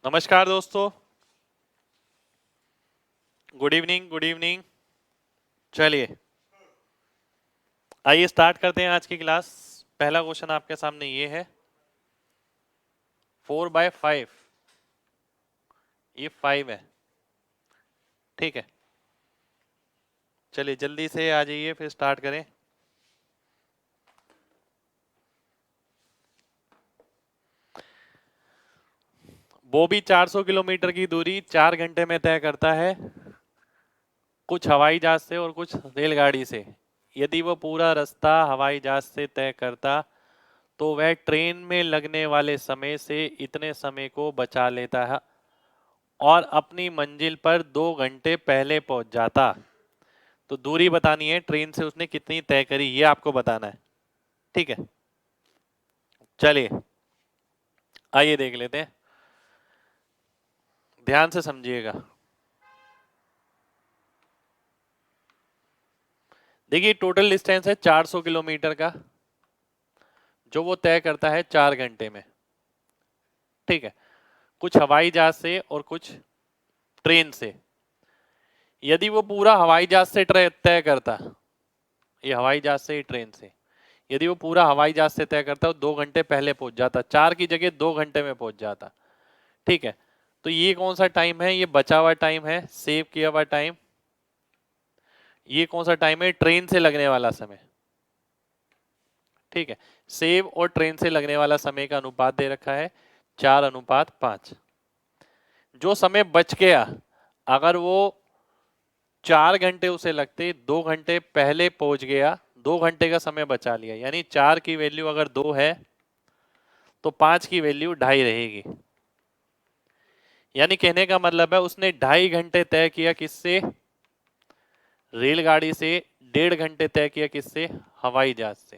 नमस्कार दोस्तों, good evening good evening. चलिए आइए स्टार्ट करते हैं आज की क्लास। पहला क्वेश्चन आपके सामने ये है 4/5। ये 5 है, ठीक है। चलिए जल्दी से आ जाइए फिर स्टार्ट करें। वो भी 400 किलोमीटर की दूरी 4 घंटे में तय करता है, कुछ हवाई जहाज से और कुछ रेलगाड़ी से। यदि वो पूरा रास्ता हवाई जहाज से तय करता तो वह ट्रेन में लगने वाले समय से इतने समय को बचा लेता है और अपनी मंजिल पर 2 घंटे पहले पहुंच जाता। तो दूरी बतानी है, ट्रेन से उसने कितनी तय करी ये आपको बताना है, ठीक है। चलिए आइए देख लेते हैं, ध्यान से समझिएगा। देखिए टोटल डिस्टेंस है 400 किलोमीटर का, जो वो तय करता है 4 घंटे में, ठीक है। कुछ हवाई जहाज से और कुछ ट्रेन से। यदि वो पूरा हवाई जहाज से तय करता, ये हवाई जहाज से ही ट्रेन से, यदि वो पूरा हवाई जहाज से तय करता तो 2 घंटे पहले पहुंच जाता, 4 की जगह 2 घंटे में पहुंच जाता, ठीक है। तो ये कौन सा टाइम है? ये बचा हुआ टाइम है, सेव किया हुआ टाइम। ये कौन सा टाइम है? ट्रेन से लगने वाला समय, ठीक है। सेव और ट्रेन से लगने वाला समय का अनुपात दे रखा है 4:5। जो समय बच गया, अगर वो 4 घंटे उसे लगते, 2 घंटे पहले पहुंच गया, 2 घंटे का समय बचा लिया, यानी 4 की वैल्यू अगर 2 है तो 5 की वैल्यू 2.5 रहेगी। यानी कहने का मतलब है उसने 2.5 घंटे तय किया किससे? रेलगाड़ी से। 1.5 घंटे तय किया किससे? हवाई जहाज से,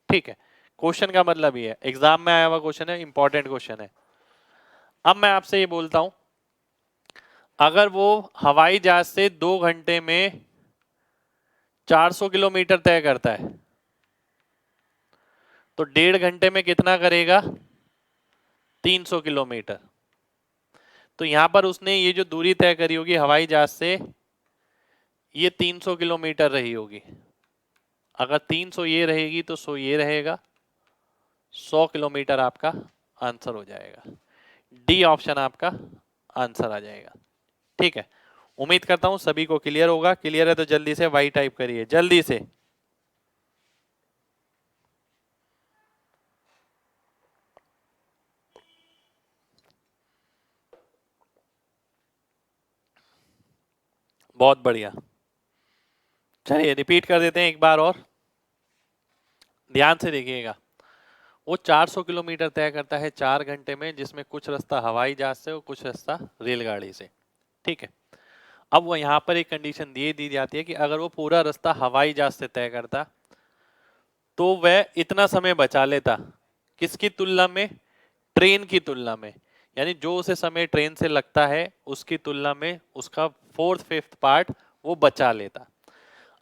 ठीक है। क्वेश्चन का मतलब ये है, एग्जाम में आया हुआ क्वेश्चन है, इंपॉर्टेंट क्वेश्चन है। अब मैं आपसे ये बोलता हूं, अगर वो हवाई जहाज से 2 घंटे में 400 किलोमीटर तय करता है तो 1.5 घंटे में कितना करेगा? 300 किलोमीटर। तो यहां पर उसने ये जो दूरी तय करी होगी हवाई जहाज से, ये 300 किलोमीटर रही होगी। अगर 300 ये रहेगी तो 100 ये रहेगा, 100 किलोमीटर आपका आंसर हो जाएगा। डी ऑप्शन आपका आंसर आ जाएगा, ठीक है। उम्मीद करता हूं सभी को क्लियर होगा। क्लियर है तो जल्दी से वाई टाइप करिए, जल्दी से। बहुत बढ़िया। चलिए रिपीट कर देते हैं एक बार और, ध्यान से देखिएगा। वो 400 किलोमीटर तय करता है 4 घंटे में, जिसमें कुछ रास्ता हवाई जहाज से और कुछ रास्ता रेलगाड़ी से, ठीक है। अब वो यहाँ पर एक कंडीशन दे दी जाती है कि अगर वो पूरा रास्ता हवाई जहाज से तय करता तो वह इतना समय बचा लेता, किसकी तुलना में? ट्रेन की तुलना में। यानी जो उसे समय ट्रेन से लगता है उसकी तुलना में उसका 4/5 वो बचा लेता।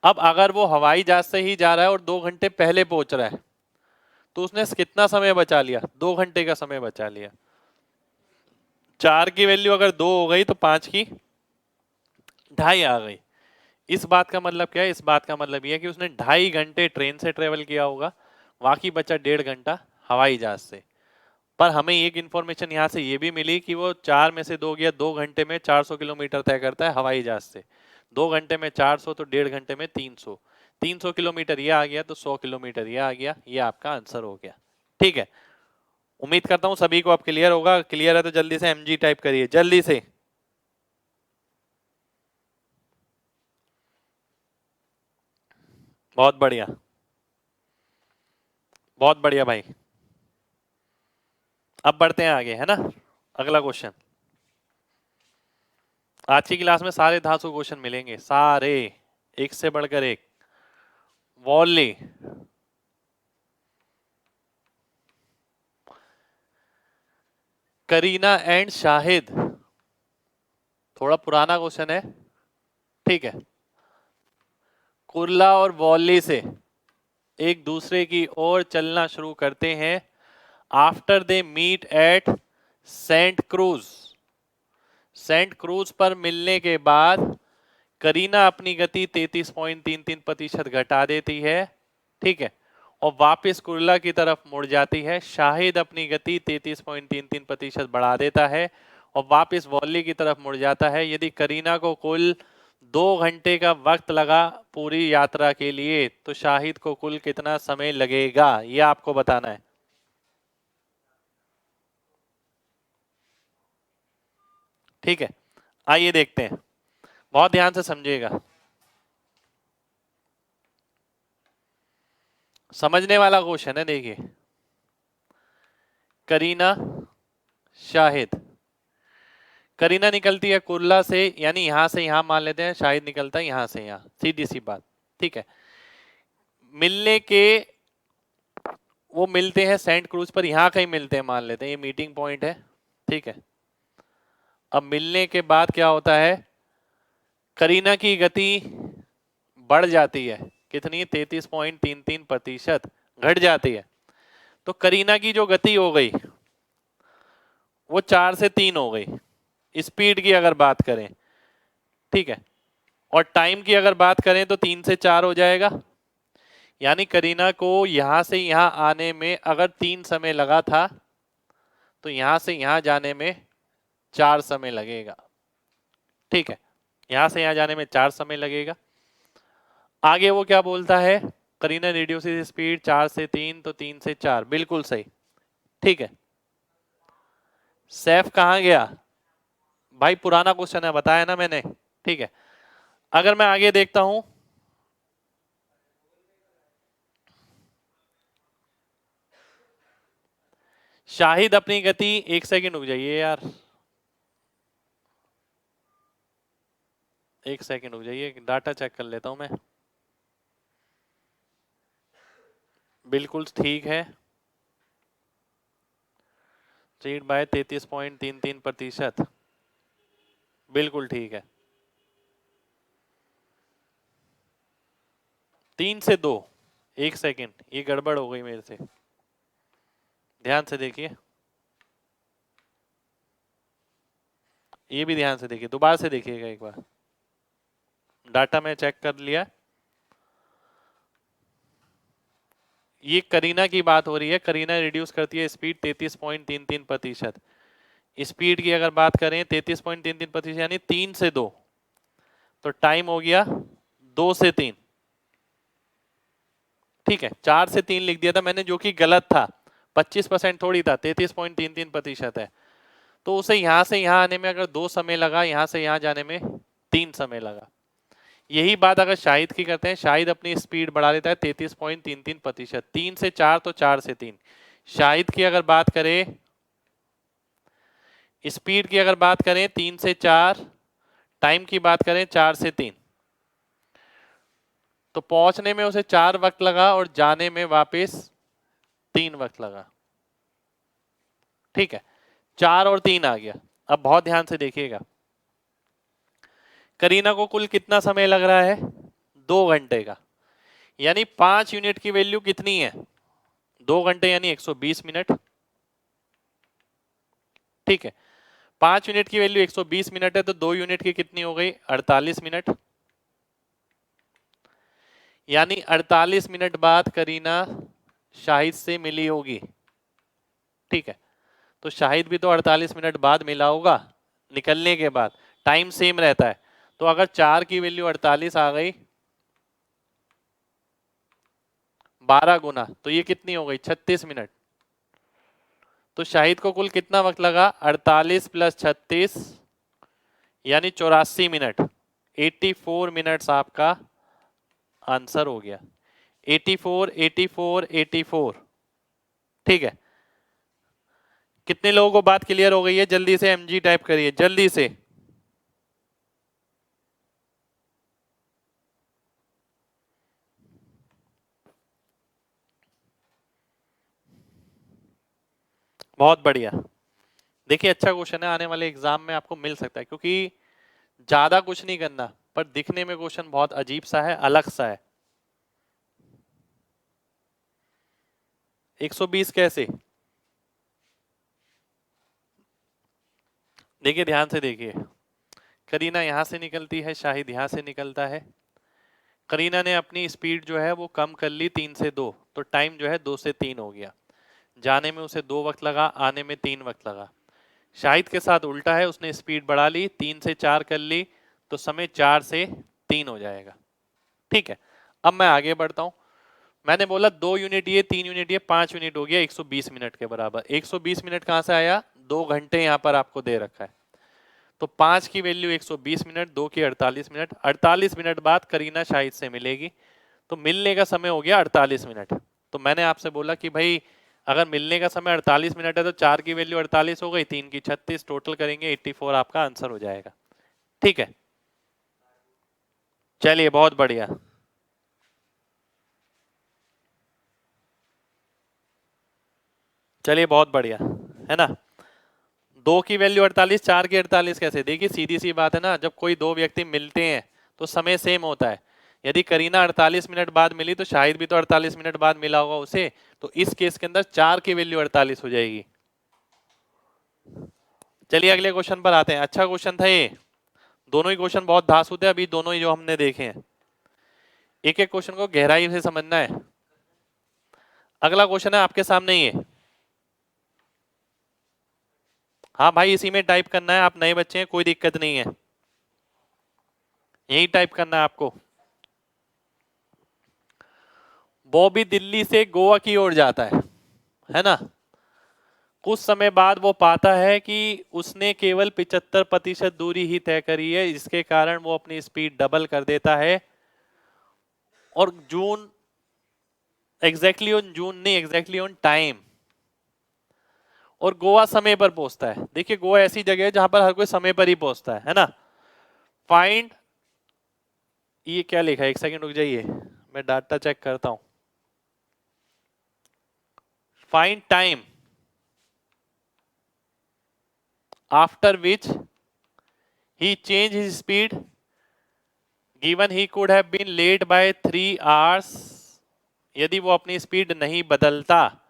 अब अगर वो हवाई जहाज से ही जा रहा है और 2 घंटे पहले पहुंच रहा है तो उसने कितना समय बचा लिया? 2 घंटे का समय बचा लिया। 4 की वैल्यू अगर 2 हो गई तो 5 की 2.5 आ गई। इस बात का मतलब क्या है? इस बात का मतलब यह है कि उसने 2.5 घंटे ट्रेन से ट्रेवल किया होगा, बाकी बचा 1.5 घंटा हवाई जहाज से। पर हमें एक इंफॉर्मेशन यहाँ से ये भी मिली कि वो 4 में से 2 गया, 2 घंटे में 400 किलोमीटर तय करता है हवाई जहाज से। 2 घंटे में 400 तो 1.5 घंटे में 300। 300 किलोमीटर ये आ गया तो 100 किलोमीटर ये आ गया, ये आपका आंसर हो गया, ठीक है। उम्मीद करता हूँ सभी को अब क्लियर होगा। क्लियर है तो जल्दी से एमजी टाइप करिए, जल्दी से। बहुत बढ़िया, बहुत बढ़िया भाई। अब बढ़ते हैं आगे, है ना। अगला क्वेश्चन। आज की क्लास में सारे धांसू क्वेश्चन मिलेंगे, सारे, एक से बढ़कर एक। वॉली, करीना एंड शाहिद, थोड़ा पुराना क्वेश्चन है, ठीक है। कुर्ला और वॉली से एक दूसरे की ओर चलना शुरू करते हैं after they meet at Santacruz. Santacruz पर मिलने के बाद करीना अपनी गति 33.33% घटा देती है, ठीक है, और वापस कुर्ला की तरफ मुड़ जाती है। शाहिद अपनी गति 33.33% बढ़ा देता है और वापस वॉली की तरफ मुड़ जाता है। यदि करीना को कुल 2 घंटे का वक्त लगा पूरी यात्रा के लिए, तो शाहिद को कुल कितना समय लगेगा, ये आपको बताना है। ठीक है, आइए देखते हैं, बहुत ध्यान से समझिएगा, समझने वाला क्वेश्चन है। देखिए, करीना, शाहिद, करीना निकलती है कुर्ला से, यानी यहां से यहां मान लेते हैं, शाहिद निकलता है यहां से यहां, सीधी सी बात, ठीक है। मिलने के, वो मिलते हैं सेंट क्रूज पर, यहां कहीं मिलते हैं मान लेते हैं, ये मीटिंग पॉइंट है, ठीक है। अब मिलने के बाद क्या होता है, करीना की गति बढ़ जाती है, कितनी, 33.33% घट जाती है। तो करीना की जो गति हो गई वो 4 से 3 हो गई स्पीड की अगर बात करें, ठीक है, और टाइम की अगर बात करें तो 3 से 4 हो जाएगा। यानी करीना को यहां से यहां आने में अगर 3 समय लगा था, तो यहां से यहां जाने में 4 समय लगेगा, ठीक है, यहां से यहां जाने में 4 समय लगेगा। आगे वो क्या बोलता है, करीना रिड्यूसेस स्पीड 4 से 3, तो 3 से 4, बिल्कुल सही, ठीक है। सैफ कहां गया भाई, पुराना क्वेश्चन है, बताया ना मैंने, ठीक है। अगर मैं आगे देखता हूं, शाहिद अपनी गति, एक सेकंड रुक जाइए यार, एक सेकंड रुक जाइए, डाटा चेक कर लेता हूं मैं, बिल्कुल ठीक है, स्पीड बाय 33.33%, बिल्कुल ठीक है। 3 से 2, एक सेकंड, ये गड़बड़ हो गई मेरे से, ध्यान से देखिए, ये भी ध्यान से देखिए, दोबारा से देखिएगा एक बार, डाटा मैं चेक कर लिया। ये करीना की बात हो रही है, करीना रिड्यूस करती है स्पीड 33.33%। स्पीड की अगर बात करें 33.33% यानी 3 से 2, तो टाइम हो गया 2 से 3, ठीक है। 4 से 3 लिख दिया था मैंने, जो कि गलत था, 25% थोड़ी था, 33.33% है। तो उसे यहां से यहां आने में अगर 2 समय लगा, यहां से यहां जाने में 3 समय लगा। यही बात अगर शाहिद की करते हैं, शाहिद अपनी स्पीड बढ़ा लेता है 33.33%, 3 से 4 तो 4 से 3। शाहिद की अगर बात करें, स्पीड की अगर बात करें 3 से 4, टाइम की बात करें 4 से 3, तो पहुंचने में उसे 4 वक्त लगा और जाने में वापस 3 वक्त लगा, ठीक है। 4 और 3 आ गया। अब बहुत ध्यान से देखिएगा, करीना को कुल कितना समय लग रहा है, 2 घंटे का, यानी 5 यूनिट की वैल्यू कितनी है, 2 घंटे यानी 120 मिनट, ठीक है। 5 यूनिट की वैल्यू 120 मिनट है, तो 2 यूनिट की कितनी हो गई, 48 मिनट, यानी 48 मिनट बाद करीना शाहिद से मिली होगी, ठीक है। तो शाहिद भी तो 48 मिनट बाद मिला होगा निकलने के बाद, टाइम सेम रहता है। तो अगर 4 की वैल्यू 48 आ गई 12 गुना, तो ये कितनी हो गई, 36 मिनट। तो शाहिद को कुल कितना वक्त लगा, 48 प्लस 36 यानी 84 मिनट, 84 मिनट्स आपका आंसर हो गया, 84 84 84, ठीक है। कितने लोगों को बात क्लियर हो गई है, जल्दी से एमजी टाइप करिए जल्दी से। बहुत बढ़िया, देखिए अच्छा क्वेश्चन है, आने वाले एग्जाम में आपको मिल सकता है, क्योंकि ज्यादा कुछ नहीं करना, पर दिखने में क्वेश्चन बहुत अजीब सा है, अलग सा है। 120 कैसे, देखिए ध्यान से देखिए, करीना यहाँ से निकलती है, शाहिद यहाँ से निकलता है। करीना ने अपनी स्पीड जो है वो कम कर ली 3 से 2, तो टाइम जो है 2 से 3 हो गया। जाने में उसे 2 वक्त लगा, आने में 3 वक्त लगा। शाहिद के साथ उल्टा है, उसने स्पीड बढ़ा ली, 3 से 4 कर ली, तो समय 4 से 3 हो जाएगा। ठीक है, अब मैं आगे बढ़ता हूं। मैंने बोला 2 यूनिट ये, 3 यूनिट ये, 5 यूनिट हो गया 120 मिनट के बराबर। 120 मिनट कहां से आया? 2 घंटे यहां पर आपको दे रखा है, तो 5 की वैल्यू 120 मिनट, 2 की 48 मिनट। 48 मिनट बाद करीना शाहिद से मिलेगी, तो मिलने का समय हो गया 48 मिनट। तो मैंने आपसे बोला कि भाई अगर मिलने का समय 48 मिनट है तो 4 की वैल्यू 48 हो गई, 3 की 36, टोटल करेंगे 84 आपका आंसर हो जाएगा। ठीक है, चलिए बहुत बढ़िया। चलिए बहुत बढ़िया, है ना। 2 की वैल्यू 48, 4 की 48 कैसे? देखिए सीधी सी बात है ना, जब कोई दो व्यक्ति मिलते हैं तो समय सेम होता है। यदि करीना 48 मिनट बाद मिली तो शाहिद भी तो 48 मिनट बाद मिला होगा उसे, तो इस केस के अंदर 4 की वैल्यू 48 हो जाएगी। चलिए अगले क्वेश्चन पर आते हैं। अच्छा क्वेश्चन था ये, दोनों ही क्वेश्चन बहुत धांसू थे अभी दोनों ही जो हमने देखे हैं। एक एक क्वेश्चन को गहराई से समझना है। अगला क्वेश्चन है आपके सामने ही है। हाँ भाई इसी में टाइप करना है, आप नए बच्चे हैं कोई दिक्कत नहीं है, यही टाइप करना है आपको। बॉबी दिल्ली से गोवा की ओर जाता है ना। कुछ समय बाद वो पाता है कि उसने केवल 75% दूरी ही तय करी है, जिसके कारण वो अपनी स्पीड डबल कर देता है और जून एग्जैक्टली ऑन जून नहीं, एग्जैक्टली ऑन टाइम, और गोवा समय पर पहुंचता है। देखिए गोवा ऐसी जगह है जहां पर हर कोई समय पर ही पहुंचता है ना। फाइंड, ये क्या लिखा है, एक सेकंड रुक जाइए मैं डाटा चेक करता हूं। Find time after which he change his speed given he could have been late by 3 hours. यदि वो अपनी स्पीड नहीं बदलता,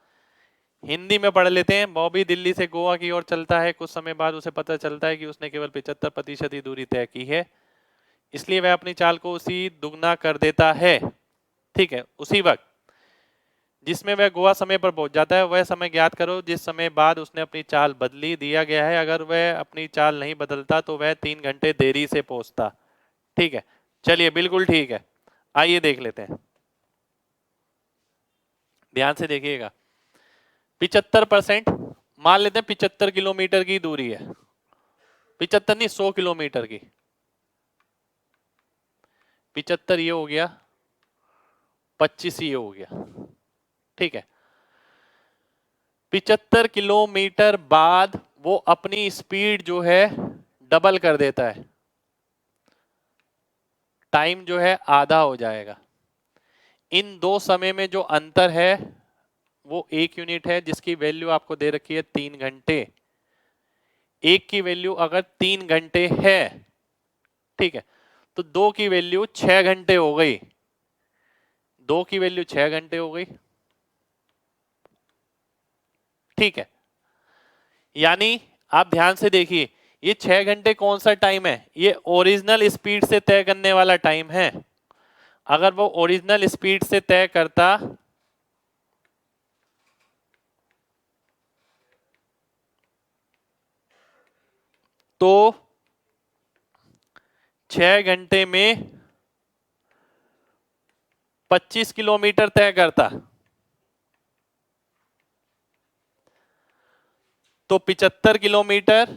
हिंदी में पढ़ लेते हैं। बॉबी दिल्ली से गोवा की ओर चलता है, कुछ समय बाद उसे पता चलता है कि उसने केवल 75% ही दूरी तय की है, इसलिए वह अपनी चाल को उसी दुगना कर देता है। ठीक है, उसी वक्त जिसमें वह गोवा समय पर पहुंच जाता है वह समय ज्ञात करो जिस समय बाद उसने अपनी चाल बदली। दिया गया है अगर वह अपनी चाल नहीं बदलता तो वह 3 घंटे देरी से पहुंचता। ठीक है, चलिए बिल्कुल ठीक है, आइए देख लेते हैं, ध्यान से देखिएगा। 75%, मान लेते हैं 75 किलोमीटर की दूरी है, 75 नहीं 100 किलोमीटर की। 75 ये हो गया, 25 ये हो गया। ठीक है, 75 किलोमीटर बाद वो अपनी स्पीड जो है डबल कर देता है, टाइम जो है आधा हो जाएगा। इन दो समय में जो अंतर है वो 1 यूनिट है, जिसकी वैल्यू आपको दे रखी है 3 घंटे। एक की वैल्यू अगर 3 घंटे है, ठीक है, तो 2 की वैल्यू 6 घंटे हो गई। 2 की वैल्यू 6 घंटे हो गई। ठीक है, यानी आप ध्यान से देखिए, ये 6 घंटे कौन सा टाइम है? ये ओरिजिनल स्पीड से तय करने वाला टाइम है। अगर वो ओरिजिनल स्पीड से तय करता तो 6 घंटे में 25 किलोमीटर तय करता, तो 75 किलोमीटर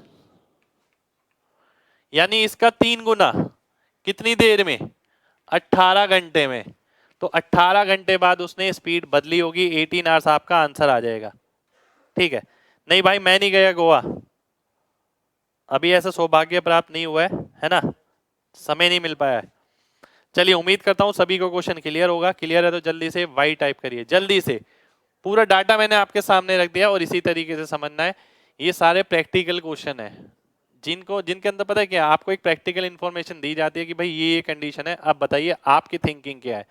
यानी इसका 3 गुना कितनी देर में? 18 घंटे में। तो 18 घंटे बाद उसने स्पीड बदली होगी, 18 आवर्स आपका आंसर आ जाएगा। ठीक है, नहीं भाई मैं नहीं गया गोवा, अभी ऐसा सौभाग्य प्राप्त नहीं हुआ है ना, समय नहीं मिल पाया है। चलिए उम्मीद करता हूं सभी को क्वेश्चन क्लियर होगा। क्लियर है तो जल्दी से वाई टाइप करिए, जल्दी से। पूरा डाटा मैंने आपके सामने रख दिया और इसी तरीके से समझना है। ये सारे प्रैक्टिकल क्वेश्चन है, जिनको जिनके अंदर पता है क्या, आपको एक प्रैक्टिकल इंफॉर्मेशन दी जाती है कि भाई ये कंडीशन है, अब बताइए आपकी थिंकिंग क्या है।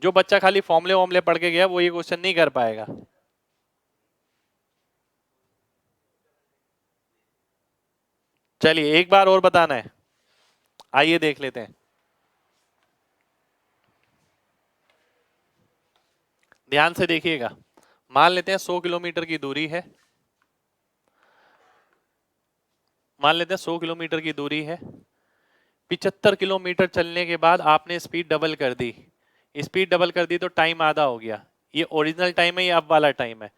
जो बच्चा खाली फॉर्मुले वॉर्मुले पढ़ के गया वो ये क्वेश्चन नहीं कर पाएगा। चलिए एक बार और बताना है, आइए देख लेते हैं। ध्यान से देखिएगा, मान लेते हैं 100 किलोमीटर की दूरी है, मान लेते हैं 100 किलोमीटर की दूरी है। 75 किलोमीटर चलने के बाद आपने स्पीड डबल कर दी, स्पीड डबल कर दी तो टाइम आधा हो गया। ये ओरिजिनल टाइम है, ये अब वाला टाइम है।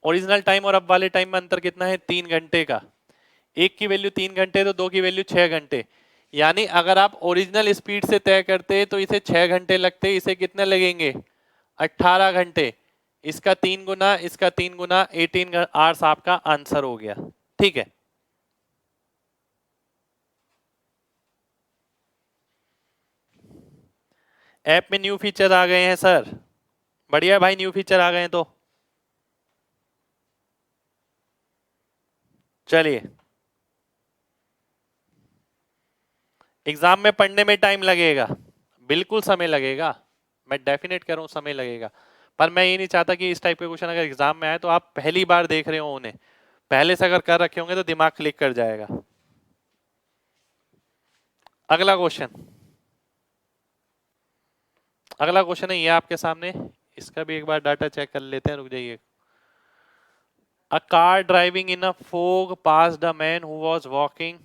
ओरिजिनल टाइम और अब वाले टाइम में अंतर कितना है? 3 घंटे का। एक की वैल्यू 3 घंटे तो दो की वैल्यू 6 घंटे। यानी अगर आप ओरिजिनल स्पीड से तय करते तो इसे 6 घंटे लगते, इसे कितने लगेंगे? 18 घंटे। इसका 3 गुना, इसका 3 गुना, 18 आवर्स आपका आंसर हो गया। ठीक है, ऐप में न्यू फीचर आ गए हैं सर। बढ़िया भाई, न्यू फीचर आ गए हैं तो चलिए। एग्जाम में पढ़ने में टाइम लगेगा, बिल्कुल समय लगेगा, मैं डेफिनेट कर रहा हूं समय लगेगा। पर मैं ये नहीं चाहता कि इस टाइप के क्वेश्चन अगर एग्जाम में आए तो आप पहली बार देख रहे हो उन्हें, पहले से अगर कर रखे होंगे तो दिमाग क्लिक कर जाएगा। अगला क्वेश्चन, अगला क्वेश्चन है ये आपके सामने, इसका भी एक बार डाटा चेक कर लेते हैं, रुक जाइए। A car driving in a fog passed a man who was walking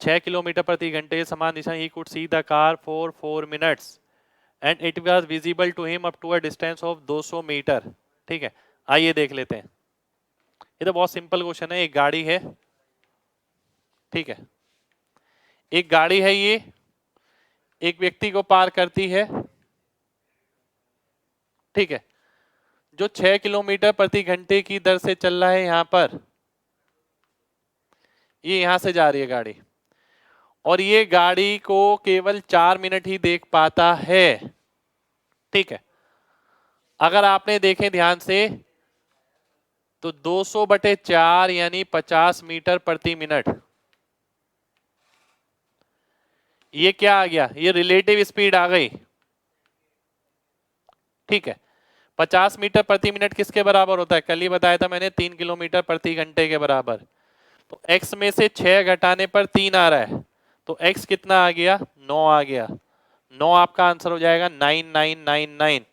6 kilometre प्रति घंटे समान दिशा। He could see the car for 4 minutes and it was visible to him up to a distance of 200 metre. ठीक है, आइए देख लेते हैं। ये तो बहुत सिंपल क्वेश्चन है। एक गाड़ी है, ठीक है, एक गाड़ी है, ये एक व्यक्ति को पार करती है, ठीक है, जो 6 किलोमीटर प्रति घंटे की दर से चल रहा है। यहां पर ये यहां से जा रही है गाड़ी, और ये गाड़ी को केवल 4 मिनट ही देख पाता है। ठीक है, अगर आपने देखें ध्यान से तो 200 बटे 4 यानी 50 मीटर प्रति मिनट। ये क्या आ गया? ये रिलेटिव स्पीड आ गई। ठीक है, 50 मीटर प्रति मिनट किसके बराबर होता है? कल ही बताया था मैंने, 3 किलोमीटर प्रति घंटे के बराबर। तो x में से 6 घटाने पर 3 आ रहा है, तो x कितना आ गया? 9 आ गया। 9 आपका आंसर हो जाएगा, 9999।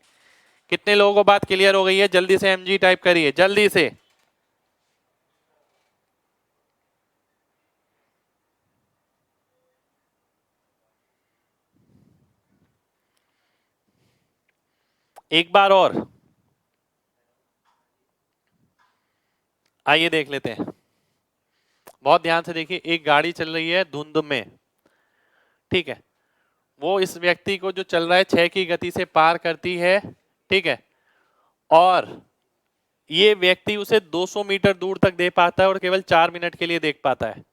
कितने लोगों को बात क्लियर हो गई है? जल्दी से mg टाइप करिए, जल्दी से। एक बार और आइए देख लेते हैं, बहुत ध्यान से देखिए। एक गाड़ी चल रही है धुंध में, ठीक है, वो इस व्यक्ति को जो चल रहा है 6 की गति से पार करती है, ठीक है, और ये व्यक्ति उसे 200 मीटर दूर तक दे पाता है और केवल 4 मिनट के लिए देख पाता है।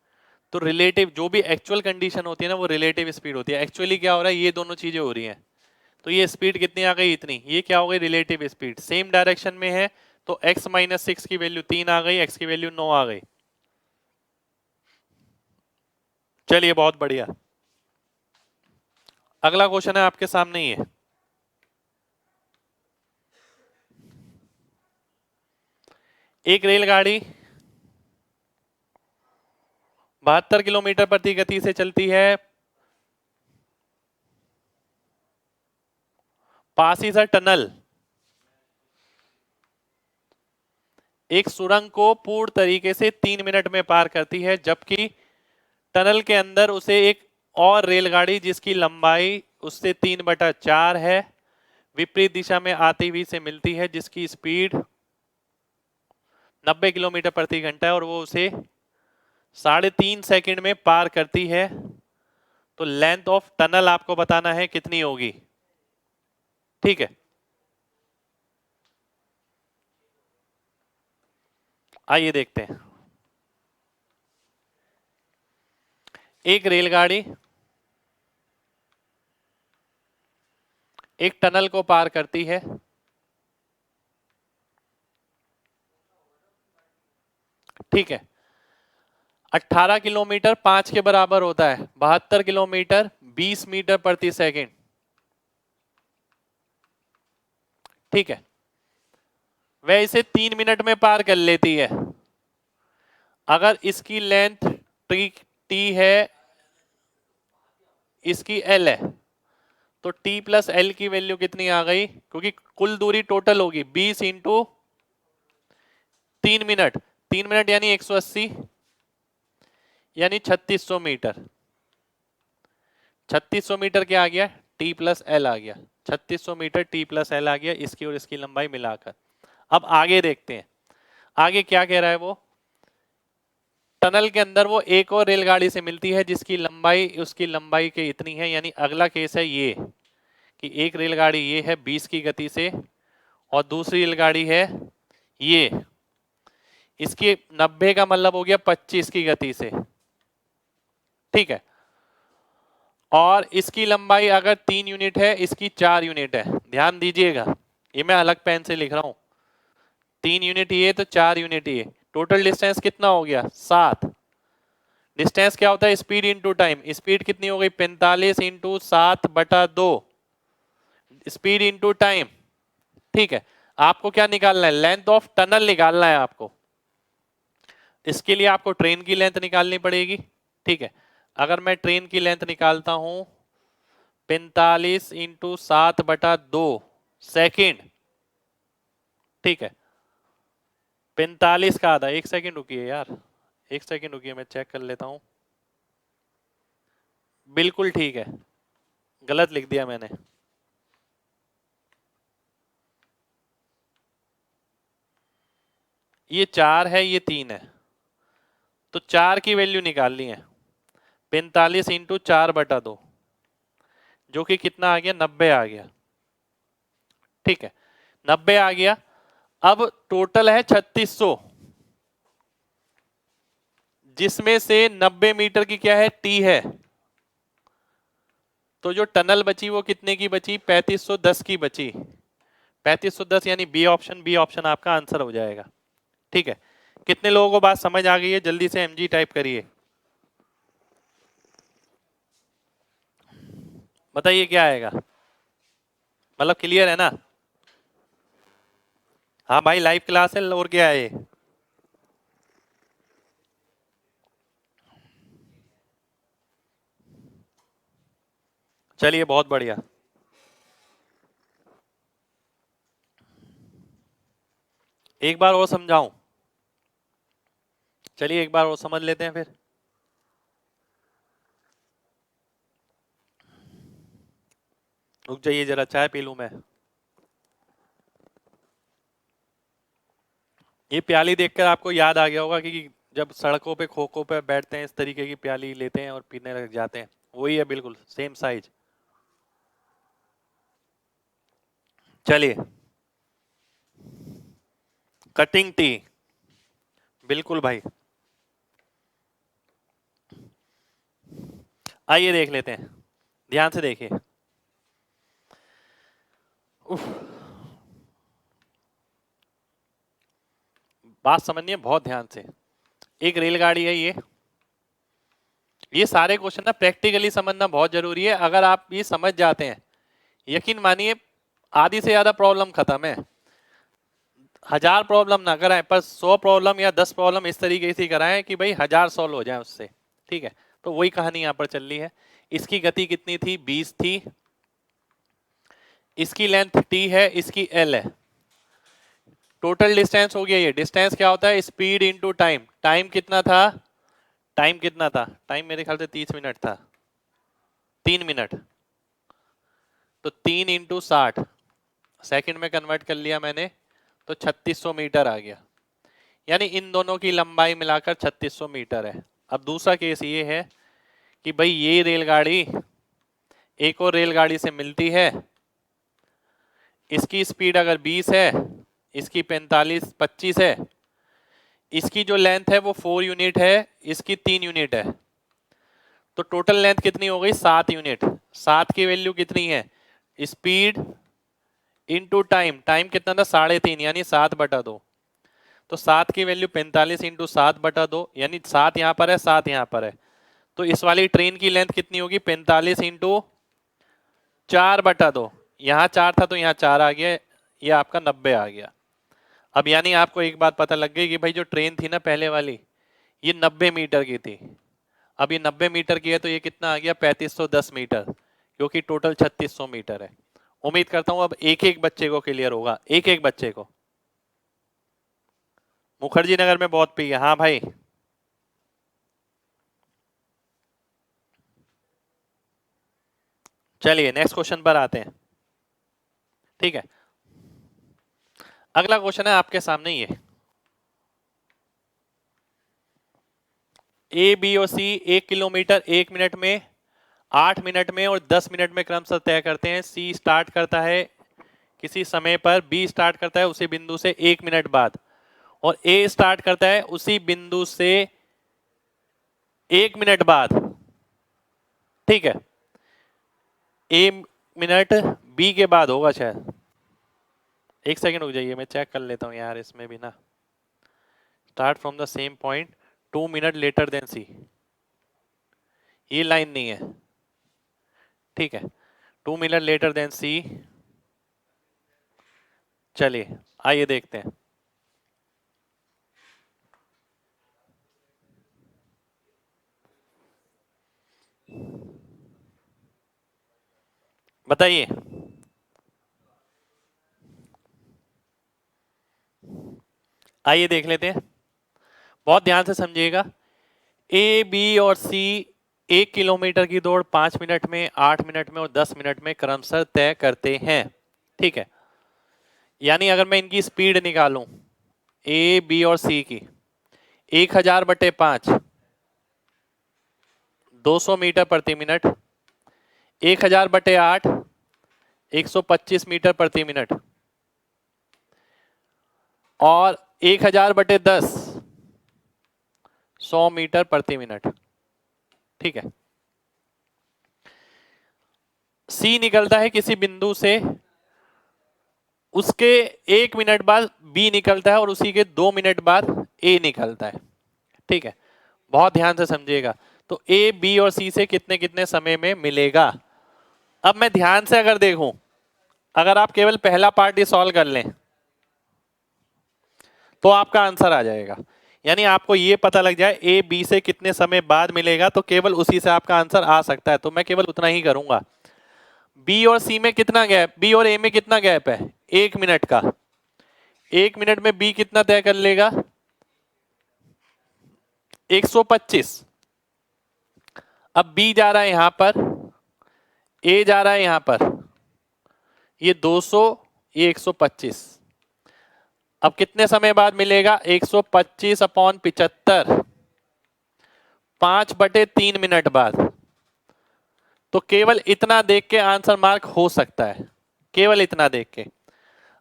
तो रिलेटिव जो भी एक्चुअल कंडीशन होती है ना, वो रिलेटिव स्पीड होती है। एक्चुअली क्या हो रहा है? ये दोनों चीजें हो रही हैं। तो ये स्पीड कितनी आ गई? इतनी। ये क्या हो गई? Relative speed. सेम डायरेक्शन में है तो x माइनस 6 की वैल्यू 3 आ गई, x की वैल्यू 9 आ गई। चलिए बहुत बढ़िया, अगला क्वेश्चन है आपके सामने ही है। एक रेलगाड़ी 72 किलोमीटर प्रति गति से चलती है पासीसर टनल, एक सुरंग को पूर्ण तरीके से 3 मिनट में पार करती है, जबकि टनल के अंदर उसे एक और रेलगाड़ी जिसकी लंबाई उससे 3/4 है, विपरीत दिशा में आती हुई से मिलती है, जिसकी स्पीड 90 किलोमीटर प्रति घंटा है और वो उसे 3.5 सेकंड में पार करती है। तो लेंथ ऑफ टनल आपको बताना है कितनी होगी। ठीक है, आइए देखते हैं। एक रेलगाड़ी एक टनल को पार करती है, ठीक है, 18 किलोमीटर 5 के बराबर होता है, 72 किलोमीटर 20 मीटर प्रति सेकंड। ठीक है, वह इसे 3 मिनट में पार कर लेती है। अगर इसकी लेंथ टी है, इसकी एल है, तो टी प्लस एल की वैल्यू कितनी आ गई, क्योंकि कुल दूरी टोटल होगी 20 इंटू 3 मिनट, 3 मिनट यानी 180, यानी 3600 मीटर। 3600 मीटर क्या आ गया, टी प्लस एल आ गया, 3600 मीटर टी प्लस एल आ गया, इसकी और इसकी लंबाई मिलाकर। अब आगे देखते हैं, आगे क्या कह रहा है वो, टनल के अंदर वो एक और रेलगाड़ी से मिलती है जिसकी लंबाई उसकी लंबाई के इतनी है, यानी अगला केस है ये कि एक रेलगाड़ी ये है 20 की गति से और दूसरी रेलगाड़ी है ये, इसकी 90 का मतलब हो गया 25 की गति से, ठीक है। और इसकी लंबाई अगर 3 यूनिट है, इसकी 4 यूनिट है, ध्यान दीजिएगा, ये मैं अलग पेन से लिख रहा हूं, 3 यूनिट ये तो 4 यूनिट ये, टोटल डिस्टेंस कितना हो गया 7। डिस्टेंस क्या होता है, स्पीड इंटू टाइम, स्पीड कितनी हो गई 45 इंटू 7/2, स्पीड इंटू टाइम, ठीक है। आपको क्या निकालना है, लेंथ ऑफ टनल निकालना है आपको, इसके लिए आपको ट्रेन की लेंथ निकालनी पड़ेगी, ठीक है। अगर मैं ट्रेन की लेंथ निकालता हूं 45 इंटू 7/2 सेकेंड, ठीक है, 45 का आधा, एक सेकेंड रुकिए यार, एक सेकेंड रुकिए, मैं चेक कर लेता हूं, बिल्कुल ठीक है, गलत लिख दिया मैंने, ये 4 है ये 3 है, तो 4 की वैल्यू निकालनी है, 45 इंटू 4/2 जो कि कितना आ गया 90 आ गया, ठीक है, 90 आ गया। अब टोटल है 3600, जिसमें से 90 मीटर की क्या है टी है, तो जो टनल बची वो कितने की बची 3510 की बची, 3510 यानी बी ऑप्शन, बी ऑप्शन आपका आंसर हो जाएगा, ठीक है। कितने लोगों को बात समझ आ गई है, जल्दी से एमजी टाइप करिए, बताइए क्या आएगा, मतलब क्लियर है ना। हाँ भाई लाइव क्लास है, और क्या है, चलिए बहुत बढ़िया। एक बार और समझाऊं, चलिए एक बार और समझ लेते हैं फिर। रुक जाइए जरा, चाय पी लूं मैं। ये प्याली देखकर आपको याद आ गया होगा कि जब सड़कों पे खोखों पे बैठते हैं इस तरीके की प्याली लेते हैं और पीने लग जाते हैं, वही है बिल्कुल सेम साइज। चलिए, कटिंग टी, बिल्कुल भाई, आइए देख लेते हैं, ध्यान से देखिए। बात समझनी है बहुत ध्यान से, एक रेलगाड़ी है ये सारे क्वेश्चन ना प्रैक्टिकली समझना बहुत जरूरी है, अगर आप ये समझ जाते हैं यकीन मानिए आधी से ज्यादा प्रॉब्लम खत्म है। 1000 प्रॉब्लम ना कराएं, पर 100 प्रॉब्लम या 10 प्रॉब्लम इस तरीके से कराएं कि भाई 1000 सॉल्व हो जाए उससे, ठीक है। तो वही कहानी यहाँ पर चल रही है। इसकी गति कितनी थी 20 थी, इसकी लेंथ टी है, इसकी एल है, टोटल डिस्टेंस हो गया, ये डिस्टेंस क्या होता है स्पीड इंटू टाइम, टाइम कितना था, टाइम कितना था, टाइम मेरे ख्याल से 30 मिनट था, 3 मिनट, तो 3 इंटू 60 सेकेंड में कन्वर्ट कर लिया मैंने, तो 3600 मीटर आ गया, यानी इन दोनों की लंबाई मिलाकर 3600 मीटर है। अब दूसरा केस ये है कि भाई ये रेलगाड़ी एक और रेलगाड़ी से मिलती है, इसकी स्पीड अगर 20 है, इसकी 25 है, इसकी जो लेंथ है वो 4 यूनिट है, इसकी 3 यूनिट है, तो टोटल लेंथ कितनी हो गई 7 यूनिट। 7 की वैल्यू कितनी है, स्पीड इंटू टाइम, टाइम कितना था 3.5 यानी 7/2, तो 7 की वैल्यू 45 इंटू 7/2 यानी 7 यहाँ पर है 7 यहाँ पर है, तो इस वाली ट्रेन की लेंथ कितनी होगी 45 इंटू 4/2, यहाँ 4 था तो यहाँ 4 आ गया, ये आपका 90 आ गया। अब यानी आपको एक बात पता लग गई कि भाई जो ट्रेन थी ना पहले वाली ये 90 मीटर की थी, अब ये 90 मीटर की है तो ये कितना आ गया 3510 मीटर, क्योंकि टोटल 3600 मीटर है। उम्मीद करता हूं अब एक एक बच्चे को क्लियर होगा, एक एक बच्चे को। मुखर्जी नगर में बहुत पी है, हाँ भाई। चलिए नेक्स्ट क्वेश्चन पर आते हैं। ठीक है, अगला क्वेश्चन है आपके सामने ये, ए बी और सी 1 किलोमीटर 1 मिनट में, 8 मिनट में और 10 मिनट में क्रमशः तय करते हैं। सी स्टार्ट करता है किसी समय पर, बी स्टार्ट करता है उसी बिंदु से 1 मिनट बाद, और ए स्टार्ट करता है उसी बिंदु से 1 मिनट बाद। ठीक है, ए मिनट बी के बाद होगा शायद। एक सेकंड रुक जाइए, मैं चेक कर लेता हूं यार इसमें भी ना। Start from the same point 2 minute later then see, ये लाइन नहीं है। ठीक है, 2 मिनट लेटर देन सी। चलिए आइए देखते हैं। बताइए, आइए देख लेते हैं, बहुत ध्यान से समझिएगा। ए बी और सी 1 किलोमीटर की दौड़ 5 मिनट में, 8 मिनट में और 10 मिनट में क्रमशः तय करते हैं। ठीक है, यानी अगर मैं इनकी स्पीड निकालूं ए बी और सी की, 1000/5 200 मीटर प्रति मिनट, 1000/8 125 मीटर प्रति मिनट, और 1000/10 100 मीटर प्रति मिनट। ठीक है, सी निकलता है किसी बिंदु से, उसके 1 मिनट बाद बी निकलता है और उसी के 2 मिनट बाद ए निकलता है। ठीक है, बहुत ध्यान से समझिएगा। तो ए बी और सी से कितने कितने समय में मिलेगा। अब मैं ध्यान से अगर देखूं, अगर आप केवल पहला पार्ट ही सॉल्व कर लें तो आपका आंसर आ जाएगा। यानी आपको ये पता लग जाए ए बी से कितने समय बाद मिलेगा, तो केवल उसी से आपका आंसर आ सकता है। तो मैं केवल उतना ही करूंगा। बी और सी में कितना गैप, बी और ए में कितना गैप है 1 मिनट का। 1 मिनट में बी कितना तय कर लेगा 125। अब बी जा रहा है यहां पर, ए जा रहा है यहां पर, ये 200 ये 125। अब कितने समय बाद मिलेगा 125/75, 5/3 मिनट बाद। तो केवल इतना देख के आंसर मार्क हो सकता है, केवल इतना देख के।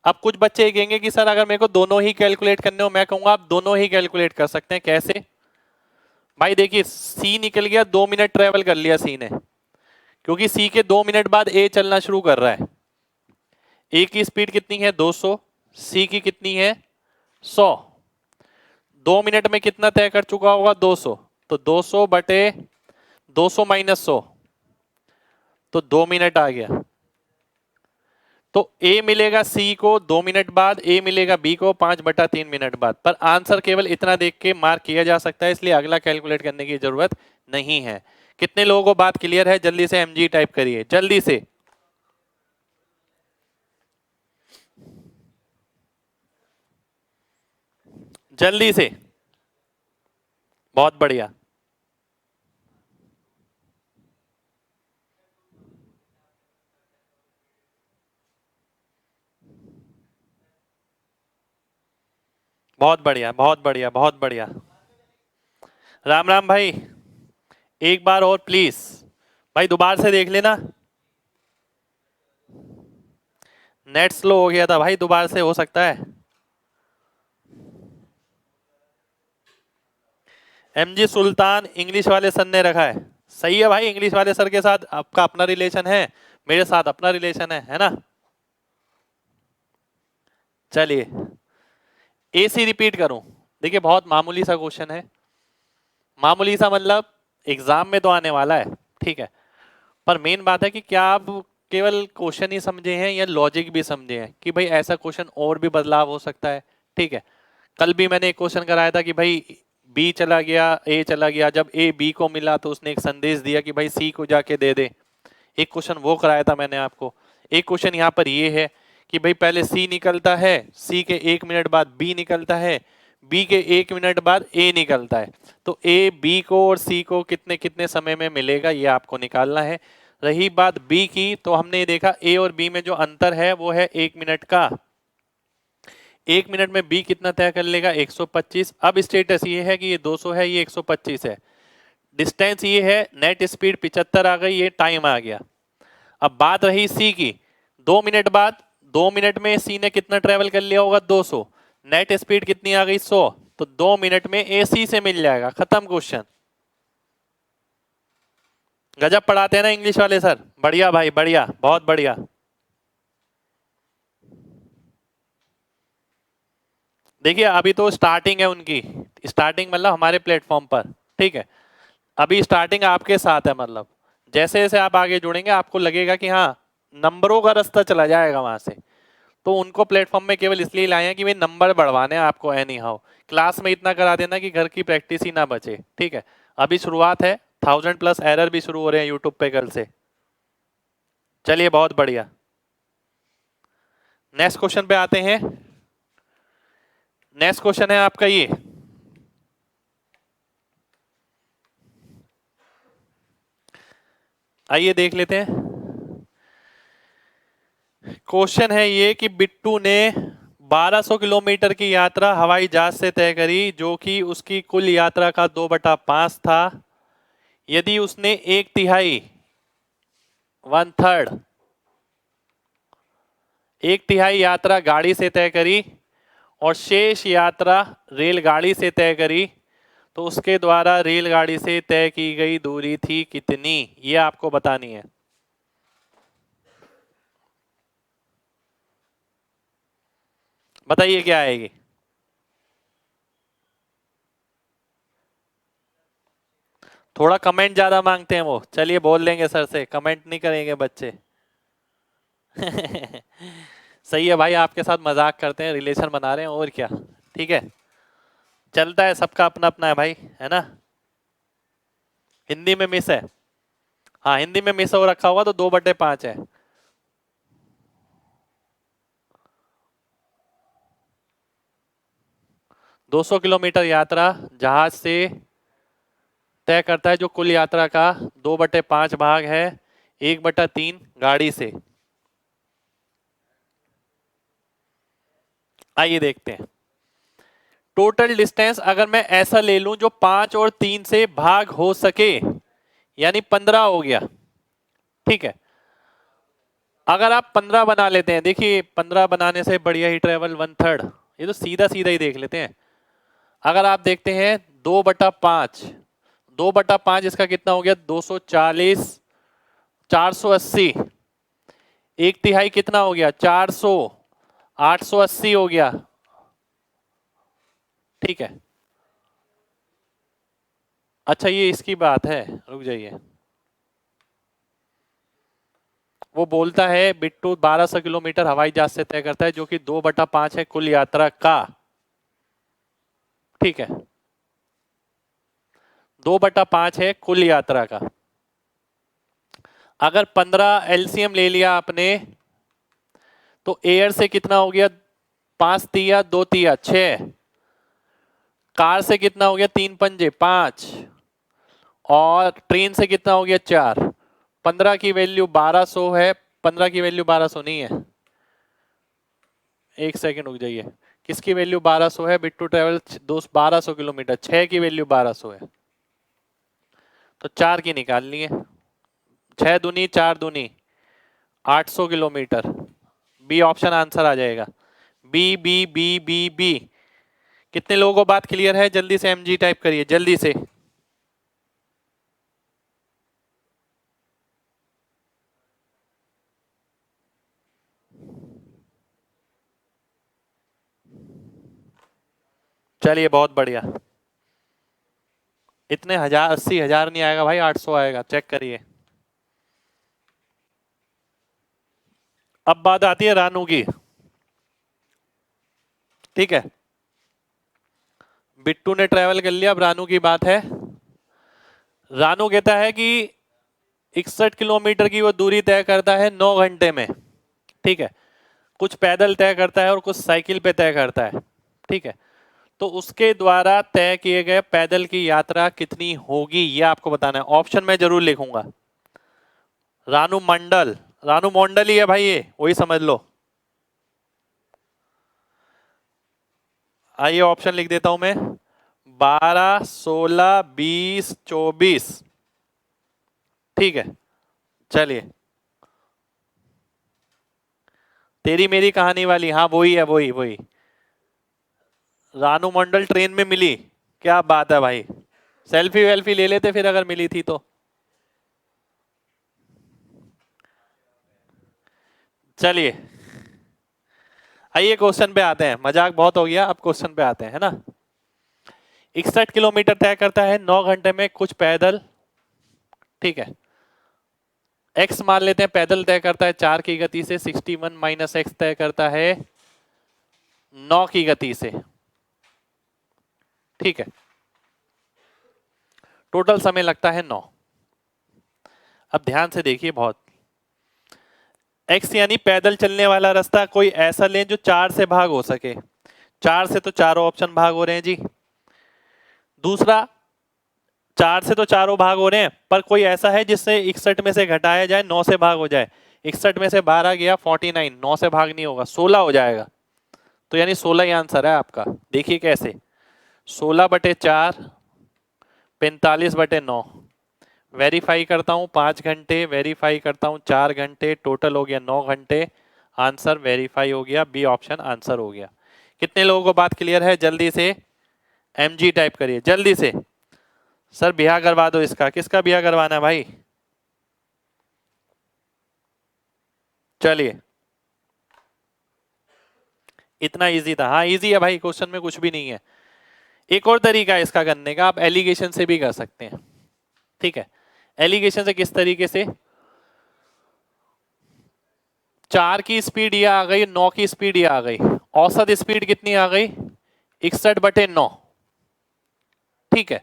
अब कुछ बच्चे ये कहेंगे कि सर अगर मेरे को दोनों ही कैलकुलेट करने हो, मैं कहूंगा आप दोनों ही कैलकुलेट कर सकते हैं। कैसे भाई, देखिए सी निकल गया, 2 मिनट ट्रेवल कर लिया सी ने, क्योंकि सी के 2 मिनट बाद ए चलना शुरू कर रहा है। ए की स्पीड कितनी है 200, सी की कितनी है 100। 2 मिनट में कितना तय कर चुका होगा 200, तो 200/200 - 100, तो 2 मिनट आ गया। तो ए मिलेगा सी को 2 मिनट बाद, ए मिलेगा बी को 5/3 मिनट बाद। पर आंसर केवल इतना देख के मार्क किया जा सकता है, इसलिए अगला कैलकुलेट करने की जरूरत नहीं है। कितने लोगों को बात क्लियर है? जल्दी से एमजी टाइप करिए, जल्दी से। जल्दी से, बहुत बढ़िया। बहुत बढ़िया, बहुत बढ़िया, बहुत बढ़िया। राम राम भाई, एक बार और प्लीज भाई, दोबारा से देख लेना। नेट स्लो हो गया था भाई, दोबारा से हो सकता है। एमजी सुल्तान इंग्लिश वाले सर ने रखा है, सही है भाई। इंग्लिश वाले सर के साथ आपका अपना रिलेशन है, मेरे साथ अपना रिलेशन है ना। चलिए एसी रिपीट करूं, देखिए बहुत मामूली सा क्वेश्चन है। मामूली सा मतलब एग्जाम में तो आने वाला है, ठीक है। पर मेन बात है कि क्या आप केवल क्वेश्चन ही समझे हैं या लॉजिक भी समझे हैं कि भाई ऐसा क्वेश्चन और भी बदलाव हो सकता है। ठीक है, कल भी मैंने एक क्वेश्चन कराया था कि भाई बी चला गया, ए चला गया। जब ए बी को मिला तो उसने एक संदेश दिया कि भाई सी को जाके दे दे। एक क्वेश्चन वो कराया था मैंने आपको। एक क्वेश्चन यहाँ पर ये है कि भाई पहले सी निकलता है, सी के 1 मिनट बाद बी निकलता है, बी के 1 मिनट बाद ए निकलता है। तो ए बी को और सी को कितने कितने समय में मिलेगा ये आपको निकालना है। रही बात बी की, तो हमने देखा ए और बी में जो अंतर है वो है 1 मिनट का। 1 मिनट में बी कितना तय कर लेगा? 125। अब स्टेटस ये है कि ये 200 है, ये 125 है। डिस्टेंस ये है, नेट स्पीड 75 आ गई, ये टाइम आ गया। अब बात रही सी की, 2 मिनट बाद, 2 मिनट में सी ने कितना ट्रेवल कर लिया होगा? 200। नेट स्पीड कितनी आ गई? 100। तो 2 मिनट में ए सी से मिल जाएगा। खत्म क्वेश्चन। गजब पढ़ाते हैं ना इंग्लिश वाले सर। बढ़िया भाई, बढ़िया, बहुत बढ़िया। देखिए अभी तो स्टार्टिंग है उनकी, स्टार्टिंग मतलब हमारे प्लेटफॉर्म पर, ठीक है। अभी स्टार्टिंग आपके साथ है, मतलब जैसे जैसे आप आगे जुड़ेंगे आपको लगेगा कि हाँ नंबरों का रास्ता चला जाएगा वहां से। तो उनको प्लेटफॉर्म में केवल इसलिए लाए हैं कि भाई नंबर बढ़वाने हैं आपको। एनी हाउ क्लास में इतना करा देना कि घर की प्रैक्टिस ही ना बचे, ठीक है। अभी शुरुआत है, 1000+ एरर भी शुरू हो रहे हैं यूट्यूब पे कल से। चलिए बहुत बढ़िया, नेक्स्ट क्वेश्चन पे आते हैं। नेक्स्ट क्वेश्चन है आपका ये, आइए देख लेते हैं। क्वेश्चन है ये कि बिट्टू ने 1200 किलोमीटर की यात्रा हवाई जहाज से तय करी, जो कि उसकी कुल यात्रा का 2/5 था। यदि उसने 1/3 1/3 1/3 यात्रा गाड़ी से तय करी और शेष यात्रा रेलगाड़ी से तय करी, तो उसके द्वारा रेलगाड़ी से तय की गई दूरी थी कितनी? ये आपको बतानी है। बताइए क्या आएगी। थोड़ा कमेंट ज्यादा मांगते हैं वो, चलिए बोल लेंगे सर से, कमेंट नहीं करेंगे बच्चे। सही है भाई, आपके साथ मजाक करते हैं, रिलेशन बना रहे हैं और क्या, ठीक है। चलता है, सबका अपना अपना है भाई, है ना। हिंदी में मिस है, हाँ हिंदी में मिस हो रखा होगा तो 2/5 है। 200 किलोमीटर यात्रा जहाज से तय करता है, जो कुल यात्रा का 2/5 भाग है, 1/3 गाड़ी से। आइए देखते हैं। टोटल डिस्टेंस अगर मैं ऐसा ले लूं जो 5 और 3 से भाग हो सके, यानी 15 हो गया, ठीक है। अगर आप 15 बना लेते हैं, देखिए 15 बनाने से बढ़िया ही ट्रेवल 1/3, ये तो सीधा सीधा ही देख लेते हैं। अगर आप देखते हैं 2/5, 2/5 इसका कितना हो गया? 240, 480। 1/3 कितना हो गया? 400, 880 हो गया, ठीक है। अच्छा ये इसकी बात है, रुक जाइए। वो बोलता है बिट्टू 1200 किलोमीटर हवाई जहाज से तय करता है, जो कि 2/5 है कुल यात्रा का, ठीक है। 2/5 है कुल यात्रा का। अगर 15 एलसीएम ले लिया आपने, तो एयर से कितना हो गया? 5 तिया 2 तिया 6। कार से कितना हो गया? 3 पंजे 5। और ट्रेन से कितना हो गया? 4। 15 की वैल्यू 1200 है, 15 की वैल्यू 1200 नहीं है। एक सेकंड रुक जाइए। किसकी वैल्यू 1200 है? बिट्टू ट्रेवल 1200 किलोमीटर, 6 की वैल्यू 1200 है, तो 4 की निकालनी है। 6 दूनी 4 दूनी 800 किलोमीटर। बी ऑप्शन आंसर आ जाएगा। B B B B B. कितने लोगों को बात क्लियर है? जल्दी से एमजी टाइप करिए जल्दी से। चलिए बहुत बढ़िया। इतने 80,000 नहीं आएगा भाई, 800 आएगा, चेक करिए। अब बात आती है रानू की, ठीक है। बिट्टू ने ट्रेवल कर लिया, अब रानू की बात है। रानू कहता है कि 61 किलोमीटर की वो दूरी तय करता है 9 घंटे में, ठीक है। कुछ पैदल तय करता है और कुछ साइकिल पे तय करता है, ठीक है। तो उसके द्वारा तय किए गए पैदल की यात्रा कितनी होगी ये आपको बताना है। ऑप्शन में जरूर लिखूंगा। रानू मंडल, रानू मंडल ही है भाई, ये वही समझ लो। आइए ऑप्शन लिख देता हूं मैं। 12, 16, 20, 24, ठीक है। चलिए, तेरी मेरी कहानी वाली, हाँ वही है, वही वही। रानू मंडल ट्रेन में मिली, क्या बात है भाई। सेल्फी वेल्फी ले लेते फिर अगर मिली थी तो। चलिए आइए क्वेश्चन पे आते हैं, मजाक बहुत हो गया, अब क्वेश्चन पे आते हैं, है ना। 61 किलोमीटर तय करता है 9 घंटे में, कुछ पैदल, ठीक है। x मान लेते हैं, पैदल तय करता है 4 की गति से, 61 माइनस एक्स तय करता है 9 की गति से, ठीक है। टोटल समय लगता है 9। अब ध्यान से देखिए बहुत, x यानी पैदल चलने वाला रास्ता कोई ऐसा लें जो 4 से भाग हो सके। 4 से तो चारों ऑप्शन भाग हो रहे हैं जी। दूसरा, 4 से तो चारों भाग हो रहे हैं, पर कोई ऐसा है जिससे 61 में से घटाया जाए 9 से भाग हो जाए। 61 में से 12 गया 49, 9 से भाग नहीं होगा, 16 हो जाएगा। तो यानी 16 ही आंसर है आपका। देखिए कैसे, 16/4, 45/9, वेरीफाई करता हूं 5 घंटे, वेरीफाई करता हूं 4 घंटे, टोटल हो गया 9 घंटे। आंसर वेरीफाई हो गया, बी ऑप्शन आंसर हो गया। कितने लोगों को बात क्लियर है? जल्दी से MG टाइप करिए जल्दी से। सर ब्याह करवा दो इसका, किसका ब्याह करवाना है भाई? चलिए, इतना इजी था? हाँ इजी है भाई, क्वेश्चन में कुछ भी नहीं है। एक और तरीका है इसका करने का, आप एलिगेशन से भी कर सकते हैं, ठीक है। एलिगेशन से किस तरीके से? 4 की स्पीड ये आ गई, 9 की स्पीड ये आ गई, औसत स्पीड कितनी आ गई? 61/9, ठीक है।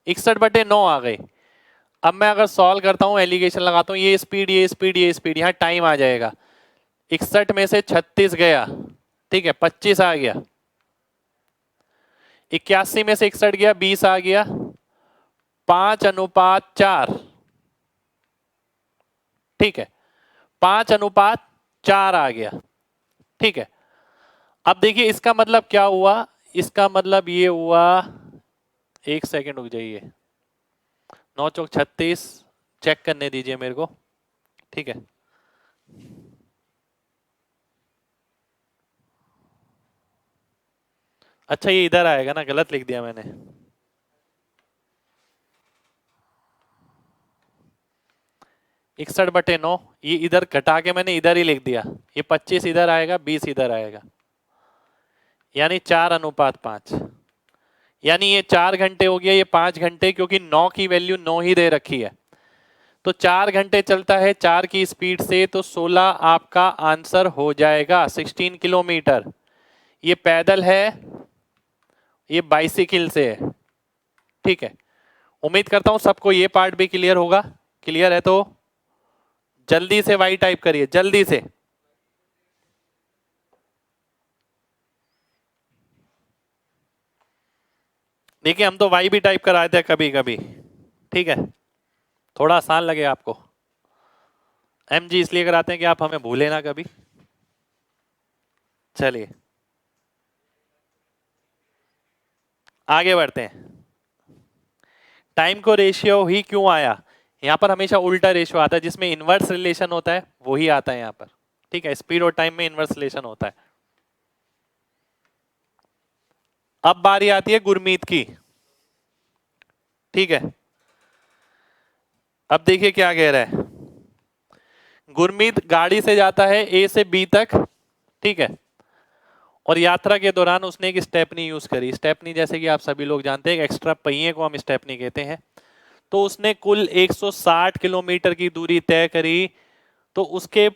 61/9 आ गई। अब मैं अगर सॉल्व करता हूं, एलिगेशन लगाता हूं, ये स्पीड ये स्पीड ये स्पीड, यहां टाइम आ जाएगा। 61 में से 36 गया, ठीक है, 25 आ गया। 81 में से 61 गया, 20 आ गया, 5:4, ठीक है, 5:4 आ गया, ठीक है। अब देखिए इसका मतलब क्या हुआ, इसका मतलब ये हुआ, एक सेकंड रुक जाइए, 9 चौक 36, चेक करने दीजिए मेरे को, ठीक है। अच्छा ये इधर आएगा ना, गलत लिख दिया मैंने। 61/9, ये इधर घटा के मैंने इधर ही लिख दिया, ये 25 इधर आएगा, 20 इधर आएगा, यानी 4:5। यानी ये 4 घंटे हो गया, ये 5 घंटे, क्योंकि 9 की वैल्यू 9 ही दे रखी है। तो 4 घंटे चलता है 4 की स्पीड से, तो 16 आपका आंसर हो जाएगा, 16 किलोमीटर। ये पैदल है, ये बाइसिकल से है, ठीक है। उम्मीद करता हूं सबको ये पार्ट भी क्लियर होगा। क्लियर है तो जल्दी से वाई टाइप करिए जल्दी से। देखिए हम तो वाई भी टाइप कराए थे कभी कभी, ठीक है, थोड़ा आसान लगे आपको। MG इसलिए कराते हैं कि आप हमें भूले ना कभी। चलिए आगे बढ़ते हैं। टाइम को रेशियो ही क्यों आया? यहां पर हमेशा उल्टा रेशियो आता है, जिसमें इनवर्स रिलेशन होता है वही आता है यहां पर, ठीक है। स्पीड और टाइम में इनवर्स रिलेशन होता है। अब बारी आती है गुरमीत की, ठीक है। अब देखिए क्या कह रहा है। गुरमीत गाड़ी से जाता है A से B तक, ठीक है, और यात्रा के दौरान उसने एक स्टेपनी यूज करी। स्टेपनी जैसे कि आप सभी लोग जानते हैं, एक एक्स्ट्रा पहिए को हम स्टेपनी कहते हैं। तो उसने कुल 160 किलोमीटर की दूरी तय करी, तो उसके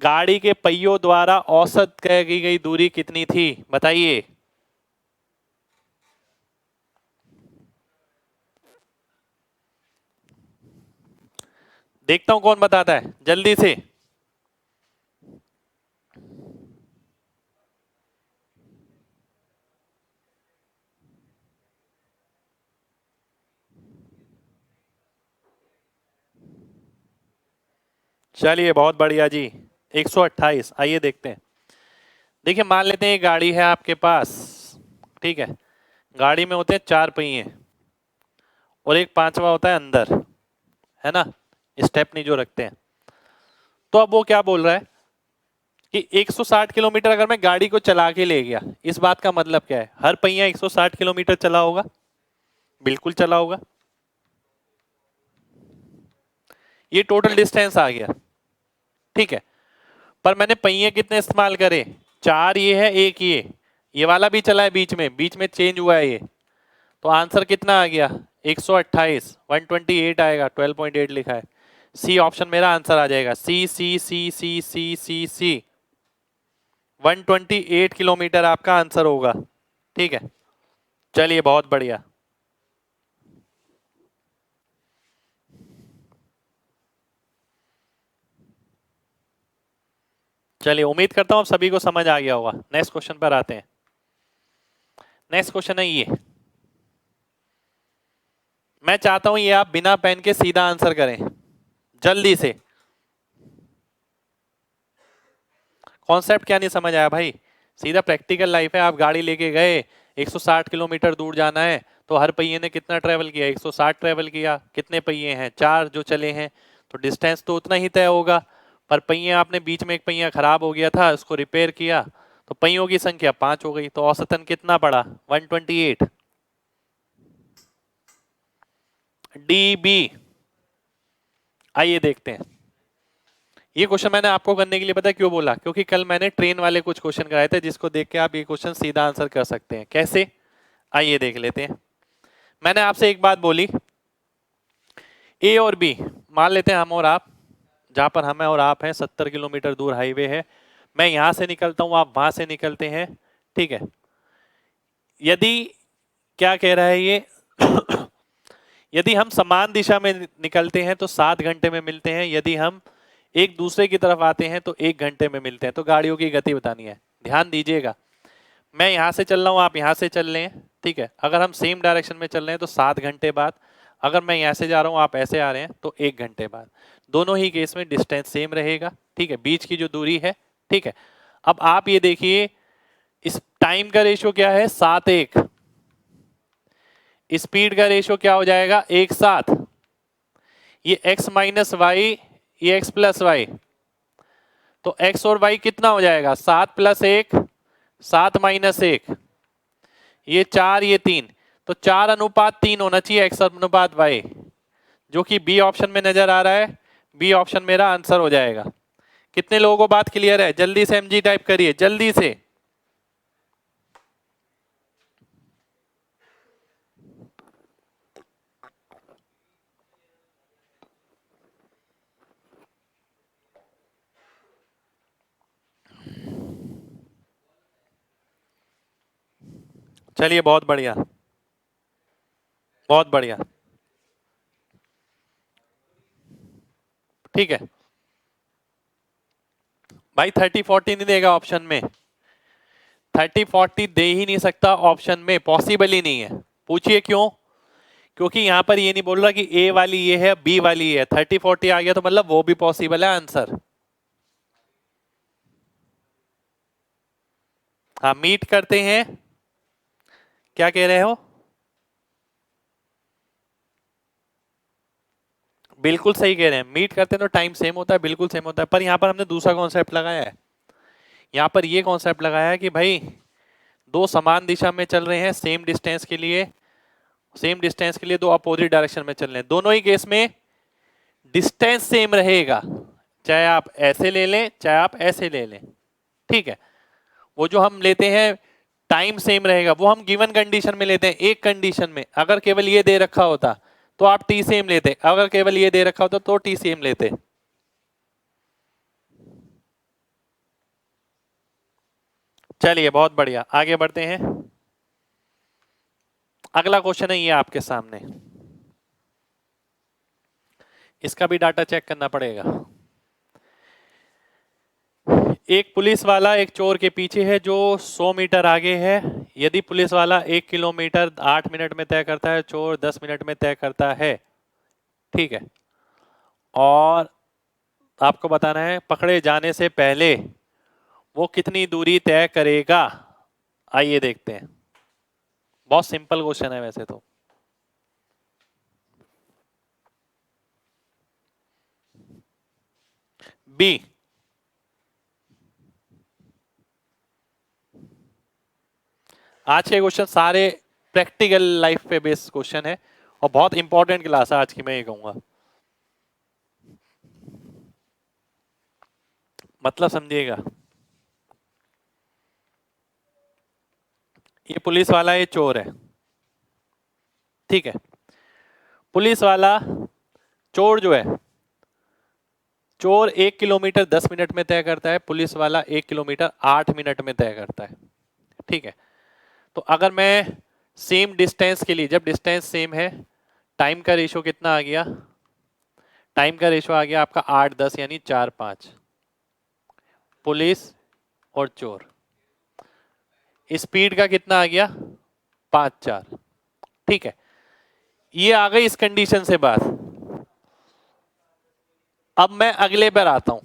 गाड़ी के पहियों द्वारा औसत तय की गई दूरी कितनी थी बताइए? देखता हूं कौन बताता है जल्दी से। चलिए बहुत बढ़िया जी, 128। आइए देखते हैं। देखिए मान लेते हैं एक गाड़ी है आपके पास, ठीक है। गाड़ी में होते हैं 4 पहिए और एक 5वां होता है अंदर, है ना, स्टेपनी जो रखते हैं। तो अब वो क्या बोल रहा है कि 160 किलोमीटर अगर मैं गाड़ी को चला के ले गया, इस बात का मतलब क्या है, हर पहिया 160 किलोमीटर चला होगा? बिल्कुल चला होगा। ये टोटल डिस्टेंस आ गया, ठीक है। पर मैंने पहिए कितने इस्तेमाल करे? 4 ये है, एक ये वाला भी चला है, बीच में चेंज हुआ है ये। तो आंसर कितना आ गया? 128, 128 आएगा, 12.8 लिखा है। सी ऑप्शन मेरा आंसर आ जाएगा। सी सी सी सी सी सी सी 128 किलोमीटर आपका आंसर होगा, ठीक है। चलिए बहुत बढ़िया। चलिए उम्मीद करता हूं आप सभी को समझ आ गया होगा। नेक्स्ट क्वेश्चन पर आते हैं। नेक्स्ट क्वेश्चन है ये। मैं चाहता हूं ये आप बिना पेन के सीधा आंसर करें जल्दी से। कॉन्सेप्ट क्या नहीं समझ आया भाई? सीधा प्रैक्टिकल लाइफ है। आप गाड़ी लेके गए, 160 किलोमीटर दूर जाना है, तो हर पहिए ने कितना ट्रेवल किया? 160 ट्रेवल किया। कितने पहिए हैं? 4 जो चले हैं, तो डिस्टेंस तो उतना ही तय होगा। पर पहिए आपने बीच में एक पहिया खराब हो गया था, उसको रिपेयर किया, तो पहियों की संख्या 5 हो गई, तो औसतन कितना पड़ा? 128। D B. आइए देखते हैं। ये क्वेश्चन मैंने आपको करने के लिए पता है क्यों बोला? क्योंकि कल मैंने ट्रेन वाले कुछ क्वेश्चन कराए थे, जिसको देख के आप ये क्वेश्चन सीधा आंसर कर सकते हैं। कैसे? आइए देख लेते हैं। मैंने आपसे एक बात बोली, ए और बी मान लेते हैं हम और आप, जहां पर हम और आप हैं 70 किलोमीटर दूर हाईवे है। मैं यहां से निकलता हूं, आप वहां से निकलते हैं, ठीक है। यदि, क्या कह रहा है ये यदि हम समान दिशा में निकलते हैं तो 7 घंटे में मिलते हैं। यदि हम एक दूसरे की तरफ आते हैं तो 1 घंटे में मिलते हैं। तो गाड़ियों की गति बतानी है। ध्यान दीजिएगा, मैं यहां से चल रहा हूं, आप यहां से चल रहे हैं, ठीक है। अगर हम सेम डायरेक्शन में चल रहे हैं तो 7 घंटे बाद। अगर मैं यहां से जा रहा हूं, आप ऐसे आ रहे हैं, तो 1 घंटे बाद। दोनों ही केस में डिस्टेंस सेम रहेगा, ठीक है, बीच की जो दूरी है, ठीक है। अब आप ये देखिए, इस टाइम का रेशियो क्या है? 7:1। स्पीड का रेशियो क्या हो जाएगा? 1:7। ये x माइनस वाई, ये x प्लस वाई, तो x और y कितना हो जाएगा? 7 प्लस 1, 7 माइनस 1, ये 4, ये 3, तो 4:3 होना चाहिए x अनुपात y, जो कि बी ऑप्शन में नजर आ रहा है। बी ऑप्शन मेरा आंसर हो जाएगा। कितने लोगों को बात क्लियर है? जल्दी से mg टाइप करिए, जल्दी से। चलिए बहुत बढ़िया, बहुत बढ़िया, ठीक है भाई। 30-40 नहीं देगा ऑप्शन में, 30-40 दे ही नहीं सकता ऑप्शन में, पॉसिबल ही नहीं है। पूछिए क्यों? क्योंकि यहां पर ये नहीं बोल रहा कि ए वाली ये है, बी वाली ये है। 30-40 आ गया तो मतलब वो भी पॉसिबल है आंसर। हाँ मीट करते हैं। क्या कह रहे हो? बिल्कुल सही कह रहे हैं, मीट करते हैं तो टाइम सेम होता है, बिल्कुल सेम होता है। पर यहाँ पर हमने दूसरा कॉन्सेप्ट लगाया है। यहाँ पर ये कॉन्सेप्ट लगाया है कि भाई दो समान दिशा में चल रहे हैं, सेम डिस्टेंस के लिए, सेम डिस्टेंस के लिए दो अपोजिट डायरेक्शन में चल रहे हैं। दोनों ही केस में डिस्टेंस सेम रहेगा, चाहे आप ऐसे ले लें चाहे आप ऐसे ले लें, ठीक है। वो जो हम लेते हैं टाइम सेम रहेगा, वो हम गिवन कंडीशन में लेते हैं। एक कंडीशन में अगर केवल ये दे रखा होता तो आप टी सेम लेते, अगर केवल ये दे रखा होता तो टी सेम लेते। चलिए बहुत बढ़िया, आगे बढ़ते हैं। अगला क्वेश्चन है ये आपके सामने। इसका भी डाटा चेक करना पड़ेगा। एक पुलिस वाला एक चोर के पीछे है जो 100 मीटर आगे है। यदि पुलिस वाला 1 किलोमीटर 8 मिनट में तय करता है, चोर 10 मिनट में तय करता है, ठीक है। और आपको बताना है पकड़े जाने से पहले वो कितनी दूरी तय करेगा। आइए देखते हैं, बहुत सिंपल क्वेश्चन है वैसे तो। बी, आज के क्वेश्चन सारे प्रैक्टिकल लाइफ पे बेस्ड क्वेश्चन है और बहुत इंपॉर्टेंट क्लास है आज की, मैं ये कहूंगा। मतलब समझिएगा, ये पुलिस वाला ये चोर है, ठीक है। पुलिस वाला चोर जो है, चोर 1 किलोमीटर 10 मिनट में तय करता है, पुलिस वाला 1 किलोमीटर 8 मिनट में तय करता है, ठीक है। तो अगर मैं सेम डिस्टेंस के लिए, जब डिस्टेंस सेम है, टाइम का रेशो कितना आ गया? टाइम का रेशो आ गया आपका 8-10 यानी 4-5, पुलिस और चोर। स्पीड का कितना आ गया? 5-4, ठीक है। ये आ गई इस कंडीशन से बात। अब मैं अगले पर आता हूं।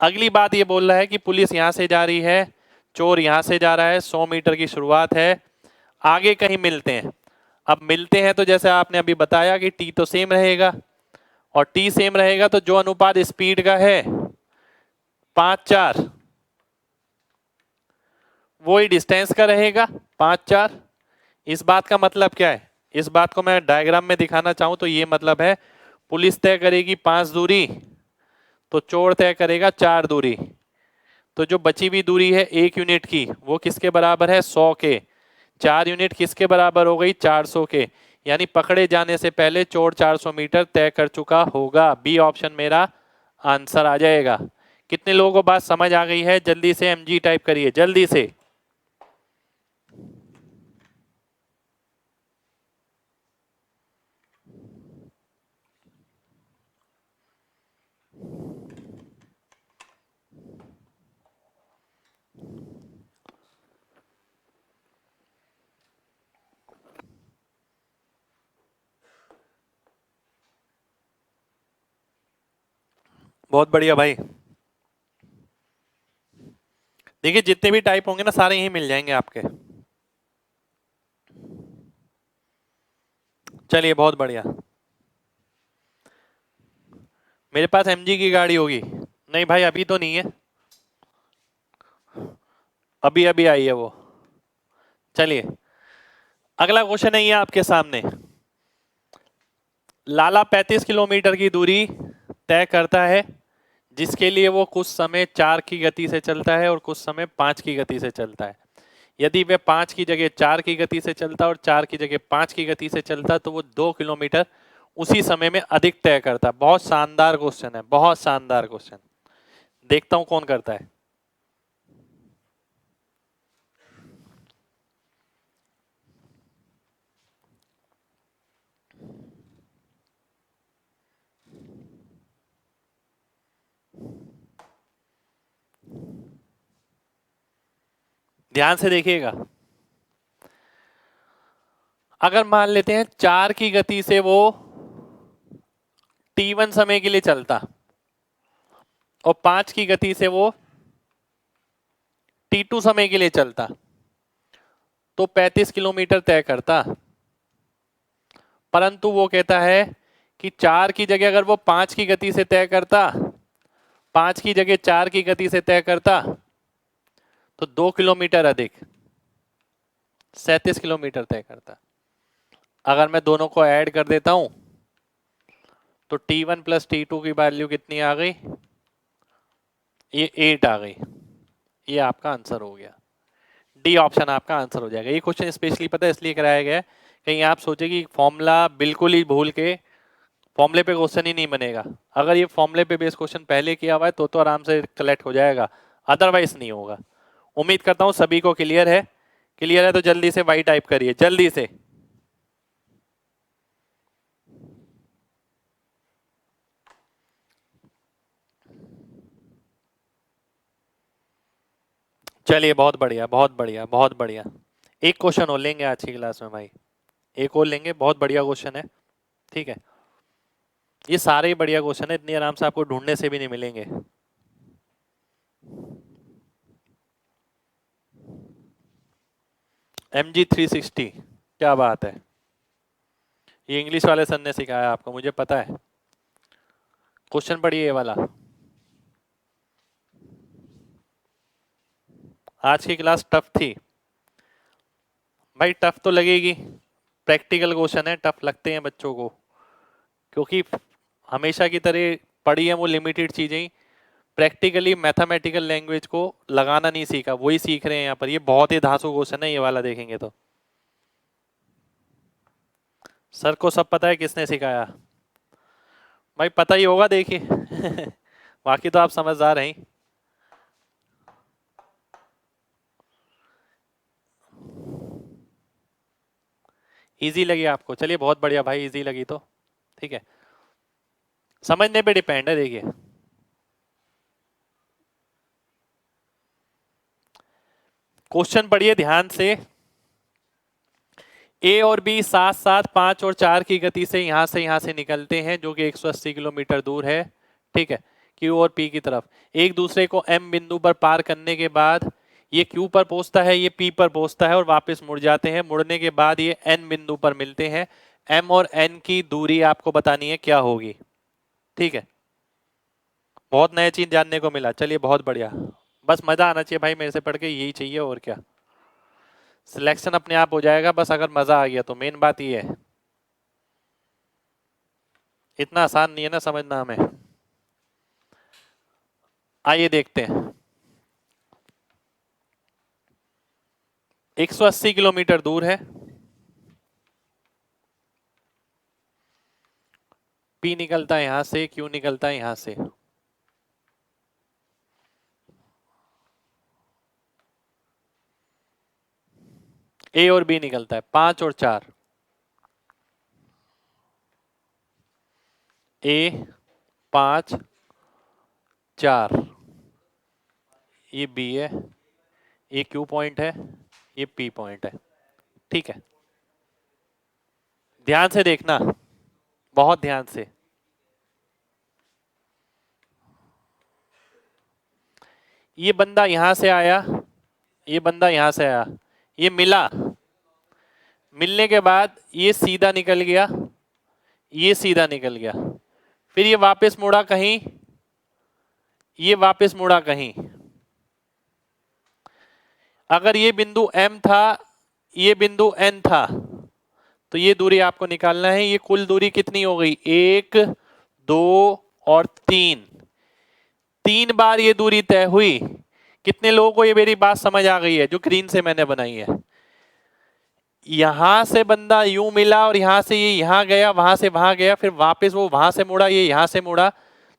अगली बात ये बोल रहा है कि पुलिस यहां से जा रही है, चोर यहां से जा रहा है, 100 मीटर की शुरुआत है, आगे कहीं मिलते हैं। अब मिलते हैं तो जैसे आपने अभी बताया कि टी तो सेम रहेगा, और टी सेम रहेगा तो जो अनुपात स्पीड का है 5-4, वही डिस्टेंस का रहेगा 5-4। इस बात का मतलब क्या है? इस बात को मैं डायग्राम में दिखाना चाहूं तो ये मतलब है, पुलिस तय करेगी 5 दूरी, तो चोर तय करेगा 4 दूरी। तो जो बची हुई दूरी है 1 यूनिट की, वो किसके बराबर है? 100 के। 4 यूनिट किसके बराबर हो गई? 400 के। यानी पकड़े जाने से पहले चोर 400 मीटर तय कर चुका होगा। बी ऑप्शन मेरा आंसर आ जाएगा। कितने लोगों को बात समझ आ गई है? जल्दी से एमजी टाइप करिए, जल्दी से। बहुत बढ़िया भाई। देखिए जितने भी टाइप होंगे ना, सारे यही मिल जाएंगे आपके। चलिए बहुत बढ़िया। मेरे पास एमजी की गाड़ी होगी? नहीं भाई अभी तो नहीं है, अभी अभी आई है वो। चलिए अगला क्वेश्चन है ये आपके सामने। लाला 35 किलोमीटर की दूरी तय करता है, जिसके लिए वो कुछ समय 4 की गति से चलता है और कुछ समय 5 की गति से चलता है। यदि वह 5 की जगह 4 की गति से चलता और 4 की जगह 5 की गति से चलता तो वो 2 किलोमीटर उसी समय में अधिक तय करता। बहुत शानदार क्वेश्चन है, बहुत शानदार क्वेश्चन। देखता हूं कौन करता है। ध्यान से देखिएगा। अगर मान लेते हैं 4 की गति से वो T1 समय के लिए चलता और 5 की गति से वो T2 समय के लिए चलता, तो 35 किलोमीटर तय करता। परंतु वो कहता है कि 4 की जगह अगर वो 5 की गति से तय करता, 5 की जगह 4 की गति से तय करता, तो 2 किलोमीटर अधिक 37 किलोमीटर तय करता। अगर मैं दोनों को ऐड कर देता हूं तो T1 प्लस T2 की वैल्यू कितनी आ गई? ये 8 आ गई। ये आपका आंसर हो गया। डी ऑप्शन आपका आंसर हो जाएगा। ये क्वेश्चन स्पेशली पता है इसलिए कराया गया है, कहीं आप सोचे कि फॉर्मूला बिल्कुल ही भूल के फॉर्मूले पे क्वेश्चन ही नहीं बनेगा। अगर ये फॉर्मूले पे बेस्ड क्वेश्चन पहले किया हुआ है तो आराम से कलेक्ट हो जाएगा, अदरवाइज नहीं होगा। उम्मीद करता हूं सभी को क्लियर है। क्लियर है तो जल्दी से वाई टाइप करिए, जल्दी से। चलिए बहुत बढ़िया बहुत बढ़िया बहुत बढ़िया। एक क्वेश्चन और लेंगे आज की क्लास में भाई, एक और लेंगे, बहुत बढ़िया क्वेश्चन है। ठीक है, ये सारे ही बढ़िया क्वेश्चन है, इतनी आराम से आपको ढूंढने से भी नहीं मिलेंगे। MG360, क्या बात है, ये इंग्लिश वाले सर ने सिखाया आपको, मुझे पता है। क्वेश्चन पढ़िए ये वाला। आज की क्लास टफ थी भाई, टफ तो लगेगी, प्रैक्टिकल क्वेश्चन है, टफ लगते हैं बच्चों को, क्योंकि हमेशा की तरह पढ़ी है वो लिमिटेड चीजें ही, प्रैक्टिकली मैथमेटिकल लैंग्वेज को लगाना नहीं सीखा, वही सीख रहे हैं यहाँ पर। ये बहुत ही धांसू क्वेश्चन है ये वाला, देखेंगे तो सर को सब पता है किसने सिखाया भाई, पता ही होगा देखिए। बाकी तो आप समझदार हैं ही। इजी लगी आपको, चलिए बहुत बढ़िया भाई, इजी लगी तो ठीक है, समझने पे डिपेंड है। देखिए क्वेश्चन पढ़िए ध्यान से। ए और बी साथ साथ 5 और 4 की गति से यहां से निकलते हैं, जो कि 180 किलोमीटर दूर है। ठीक है, क्यू और पी की तरफ एक दूसरे को एम बिंदु पर पार करने के बाद ये क्यू पर पहुंचता है, ये पी पर पहुंचता है और वापस मुड़ जाते हैं। मुड़ने के बाद ये एन बिंदु पर मिलते हैं। एम और एन की दूरी आपको बतानी है क्या होगी। ठीक है, बहुत नया चीज जानने को मिला, चलिए बहुत बढ़िया। बस मजा आना चाहिए भाई, मेरे से पढ़ के यही चाहिए और क्या। सिलेक्शन अपने आप हो जाएगा, बस अगर मजा आ गया तो, मेन बात ये है। इतना आसान नहीं है ना समझना हमें। आइए देखते हैं। 180 किलोमीटर दूर है, पी निकलता है यहां से, क्यू निकलता है यहां से। ए और बी निकलता है 5 और 4। ए 5 4, ये बी है, ये क्यू पॉइंट है, ये पी पॉइंट है। ठीक है, ध्यान से देखना, बहुत ध्यान से। ये बंदा यहां से आया, ये बंदा यहां से आया, ये मिला, मिलने के बाद ये सीधा निकल गया, ये सीधा निकल गया, फिर ये वापस मुड़ा कहीं, ये वापस मुड़ा कहीं। अगर ये बिंदु M था, ये बिंदु N था, तो ये दूरी आपको निकालना है। ये कुल दूरी कितनी हो गई, 1 2 और 3, 3 बार ये दूरी तय हुई। कितने लोगों को ये मेरी बात समझ आ गई है जो ग्रीन से मैंने बनाई है। यहां से बंदा यूं मिला और यहां से ये यहां गया, वहां से वहां गया, फिर वापस वो वहां से मुड़ा, ये यहां से मुड़ा,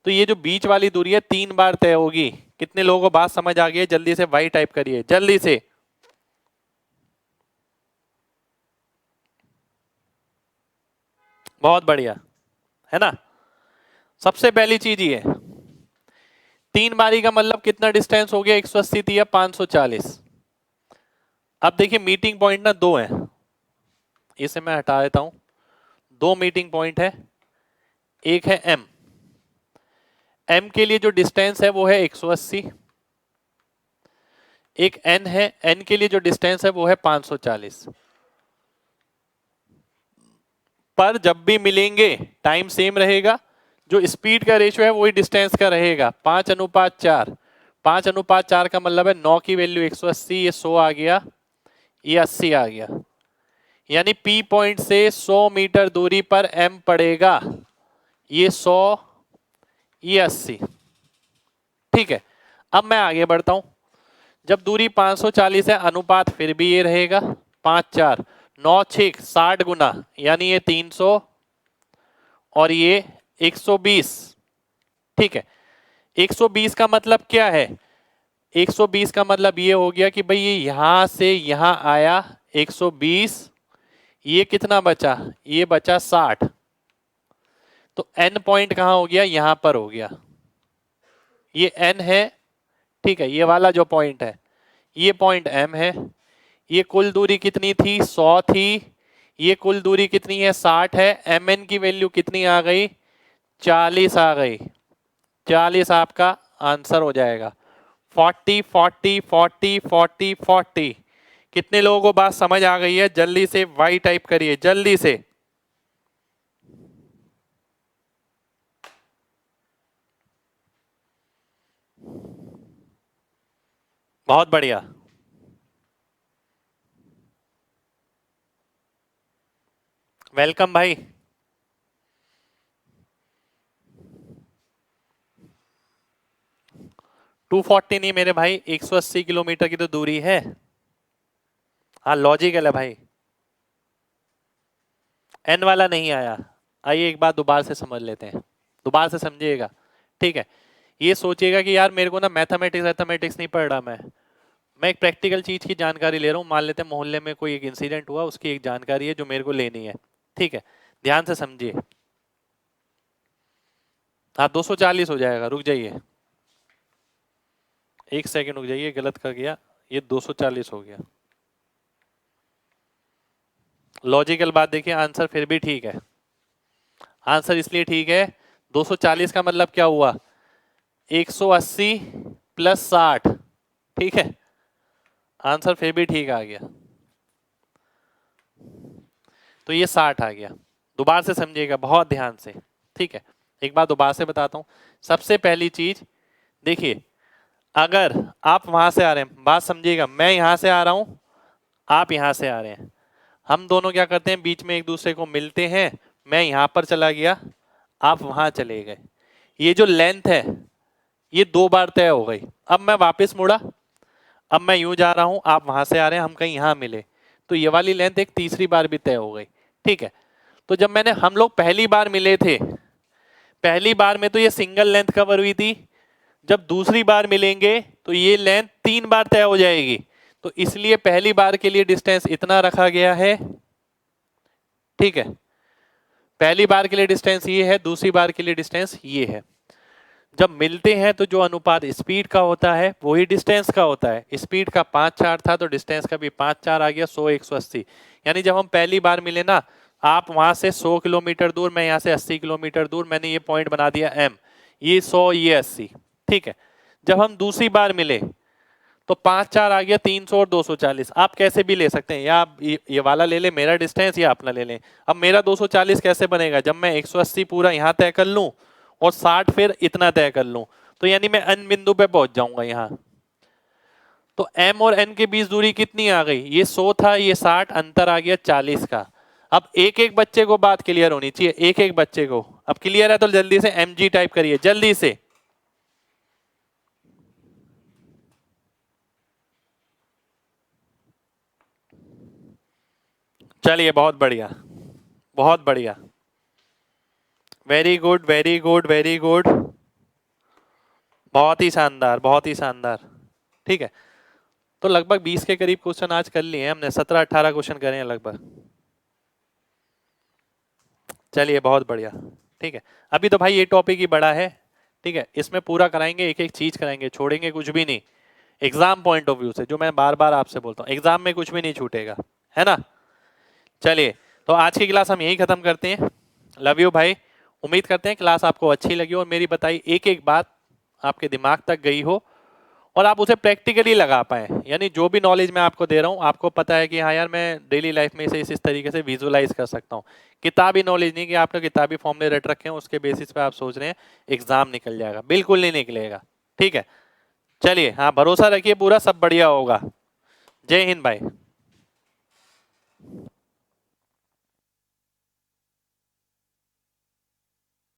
तो ये जो बीच वाली दूरी है 3 बार तय होगी। कितने लोगों को बात समझ आ गई है, जल्दी से वाई टाइप करिए जल्दी से। बहुत बढ़िया है ना। सबसे पहली चीज ये, 3 बारी का मतलब कितना डिस्टेंस हो गया, 180 थी या 540। अब देखिए मीटिंग पॉइंट ना 2 है, इसे मैं हटा देता हूं। 2 मीटिंग पॉइंट है, एक है एम, एम के लिए जो डिस्टेंस है वो है 180, एक एन है, एन के लिए जो डिस्टेंस है वो है 540। पर जब भी मिलेंगे टाइम सेम रहेगा, जो स्पीड का रेशियो है वही डिस्टेंस का रहेगा, 5:4। 5:4 का मतलब है 9 की वैल्यू 180, ये 100 आ गया, ये 80 आ गया, यानी पी पॉइंट से 100 मीटर दूरी पर एम पड़ेगा, ये 100, ये 80। ठीक है, अब मैं आगे बढ़ता हूं। जब दूरी 540 है, अनुपात फिर भी ये रहेगा, 5 4 9 6 60 गुना, यानी ये 300 और ये 120। ठीक है, 120 का मतलब क्या है, 120 का मतलब ये हो गया कि भाई ये यहां से यहां आया 120, ये कितना बचा, ये बचा 60, तो एन पॉइंट कहां हो गया, यहां पर हो गया, ये एन है। ठीक है, ये वाला जो पॉइंट है ये पॉइंट M है, ये कुल दूरी कितनी थी 100 थी, ये कुल दूरी कितनी है 60 है, mn की वैल्यू कितनी आ गई 40 आ गई। 40 आपका आंसर हो जाएगा। 40 40 40 40 40। कितने लोगों को बात समझ आ गई है? जल्दी से y टाइप करिए जल्दी से। बहुत बढ़िया। वेलकम भाई। 240 नहीं मेरे भाई, 180 किलोमीटर की तो दूरी है। हाँ लॉजिकल है भाई। n वाला नहीं आया। आइए एक बात दोबारा से समझ लेते हैं, दोबारा से समझिएगा। ठीक है, ये सोचिएगा कि यार मेरे को ना मैथमेटिक्स नहीं पढ़ रहा, मैं एक प्रैक्टिकल चीज की जानकारी ले रहा हूँ। मान लेते हैं मोहल्ले में कोई एक इंसिडेंट हुआ, उसकी एक जानकारी है जो मेरे को लेनी है। ठीक है, ध्यान से समझिए। हाँ 240 हो जाएगा, रुक जाइए 1 सेकंड रुक जाइए, गलत कर गया, ये 240 हो गया। लॉजिकल बात देखिए, आंसर फिर भी ठीक है। आंसर इसलिए ठीक है, 240 का मतलब क्या हुआ 180 प्लस 60। ठीक है, आंसर फिर भी ठीक आ गया, तो ये 60 आ गया। दोबारा से समझिएगा बहुत ध्यान से। ठीक है, एक बात दोबारा से बताता हूं। सबसे पहली चीज देखिए, अगर आप वहां से आ रहे हैं, बात समझिएगा, मैं यहां से आ रहा हूं, आप यहां से आ रहे हैं, हम दोनों क्या करते हैं बीच में एक दूसरे को मिलते हैं। मैं यहां पर चला गया, आप वहां चले गए, ये जो लेंथ है ये 2 बार तय हो गई। अब मैं वापस मुड़ा, अब मैं यूं जा रहा हूं, आप वहां से आ रहे हैं, हम कहीं यहां मिले, तो ये वाली लेंथ एक तीसरी बार भी तय हो गई। ठीक है, तो जब हम लोग पहली बार मिले थे, पहली बार में तो ये सिंगल लेंथ कवर हुई थी, जब दूसरी बार मिलेंगे तो ये लेंथ 3 बार तय हो जाएगी। तो इसलिए पहली बार के लिए डिस्टेंस इतना रखा गया है। ठीक है, पहली बार के लिए डिस्टेंस ये है, दूसरी बार के लिए डिस्टेंस ये है। जब मिलते हैं तो जो अनुपात स्पीड का होता है वही डिस्टेंस का होता है। स्पीड का 5-4 था तो डिस्टेंस का भी 5-4 आ गया, 100 180। यानी जब हम पहली बार मिले ना, आप वहां से 100 किलोमीटर दूर, मैं यहाँ से 80 किलोमीटर दूर, मैंने ये पॉइंट बना दिया M, ये 100 ये 80। ठीक है, जब हम दूसरी बार मिले तो 5-4 आ गया, 300 और 240। आप कैसे भी ले सकते हैं, या आप ये वाला ले ले मेरा डिस्टेंस, या अपना ले लें। अब मेरा 240 कैसे बनेगा, जब मैं 180 पूरा यहाँ तय कर लूं और 60 फिर इतना तय कर लूं, तो यानी मैं N बिंदु पे पहुंच जाऊंगा यहाँ। तो M और N के बीच दूरी कितनी आ गई, ये 100 था, ये 60, अंतर आ गया 40 का। अब एक एक बच्चे को बात क्लियर होनी चाहिए, एक एक बच्चे को। अब क्लियर है तो जल्दी से mg टाइप करिए जल्दी से। चलिए बहुत बढ़िया, बहुत बढ़िया, very good very good very good, बहुत ही शानदार बहुत ही शानदार। ठीक है, तो लगभग 20 के करीब क्वेश्चन आज कर लिए हैं हमने, 17-18 क्वेश्चन करे हैं लगभग। चलिए बहुत बढ़िया। ठीक है, अभी तो भाई ये टॉपिक ही बड़ा है। ठीक है, इसमें पूरा कराएंगे, एक एक चीज कराएंगे, छोड़ेंगे कुछ भी नहीं। एग्जाम पॉइंट ऑफ व्यू से, जो मैं बार बार आपसे बोलता हूँ, एग्जाम में कुछ भी नहीं छूटेगा, है ना। चलिए, तो आज की क्लास हम यही खत्म करते हैं। लव यू भाई, उम्मीद करते हैं क्लास आपको अच्छी लगी और मेरी बताई एक एक बात आपके दिमाग तक गई हो और आप उसे प्रैक्टिकली लगा पाए। यानी जो भी नॉलेज मैं आपको दे रहा हूँ, आपको पता है कि हाँ यार मैं डेली लाइफ में इसे इस तरीके से विजुअलाइज कर सकता हूँ। किताबी नॉलेज नहीं कि आपने किताबी फॉर्मूले रट रखे हैं उसके बेसिस पे आप सोच रहे हैं एग्जाम निकल जाएगा, बिल्कुल नहीं निकलेगा। ठीक है, चलिए हाँ भरोसा रखिए पूरा, सब बढ़िया होगा। जय हिंद भाई।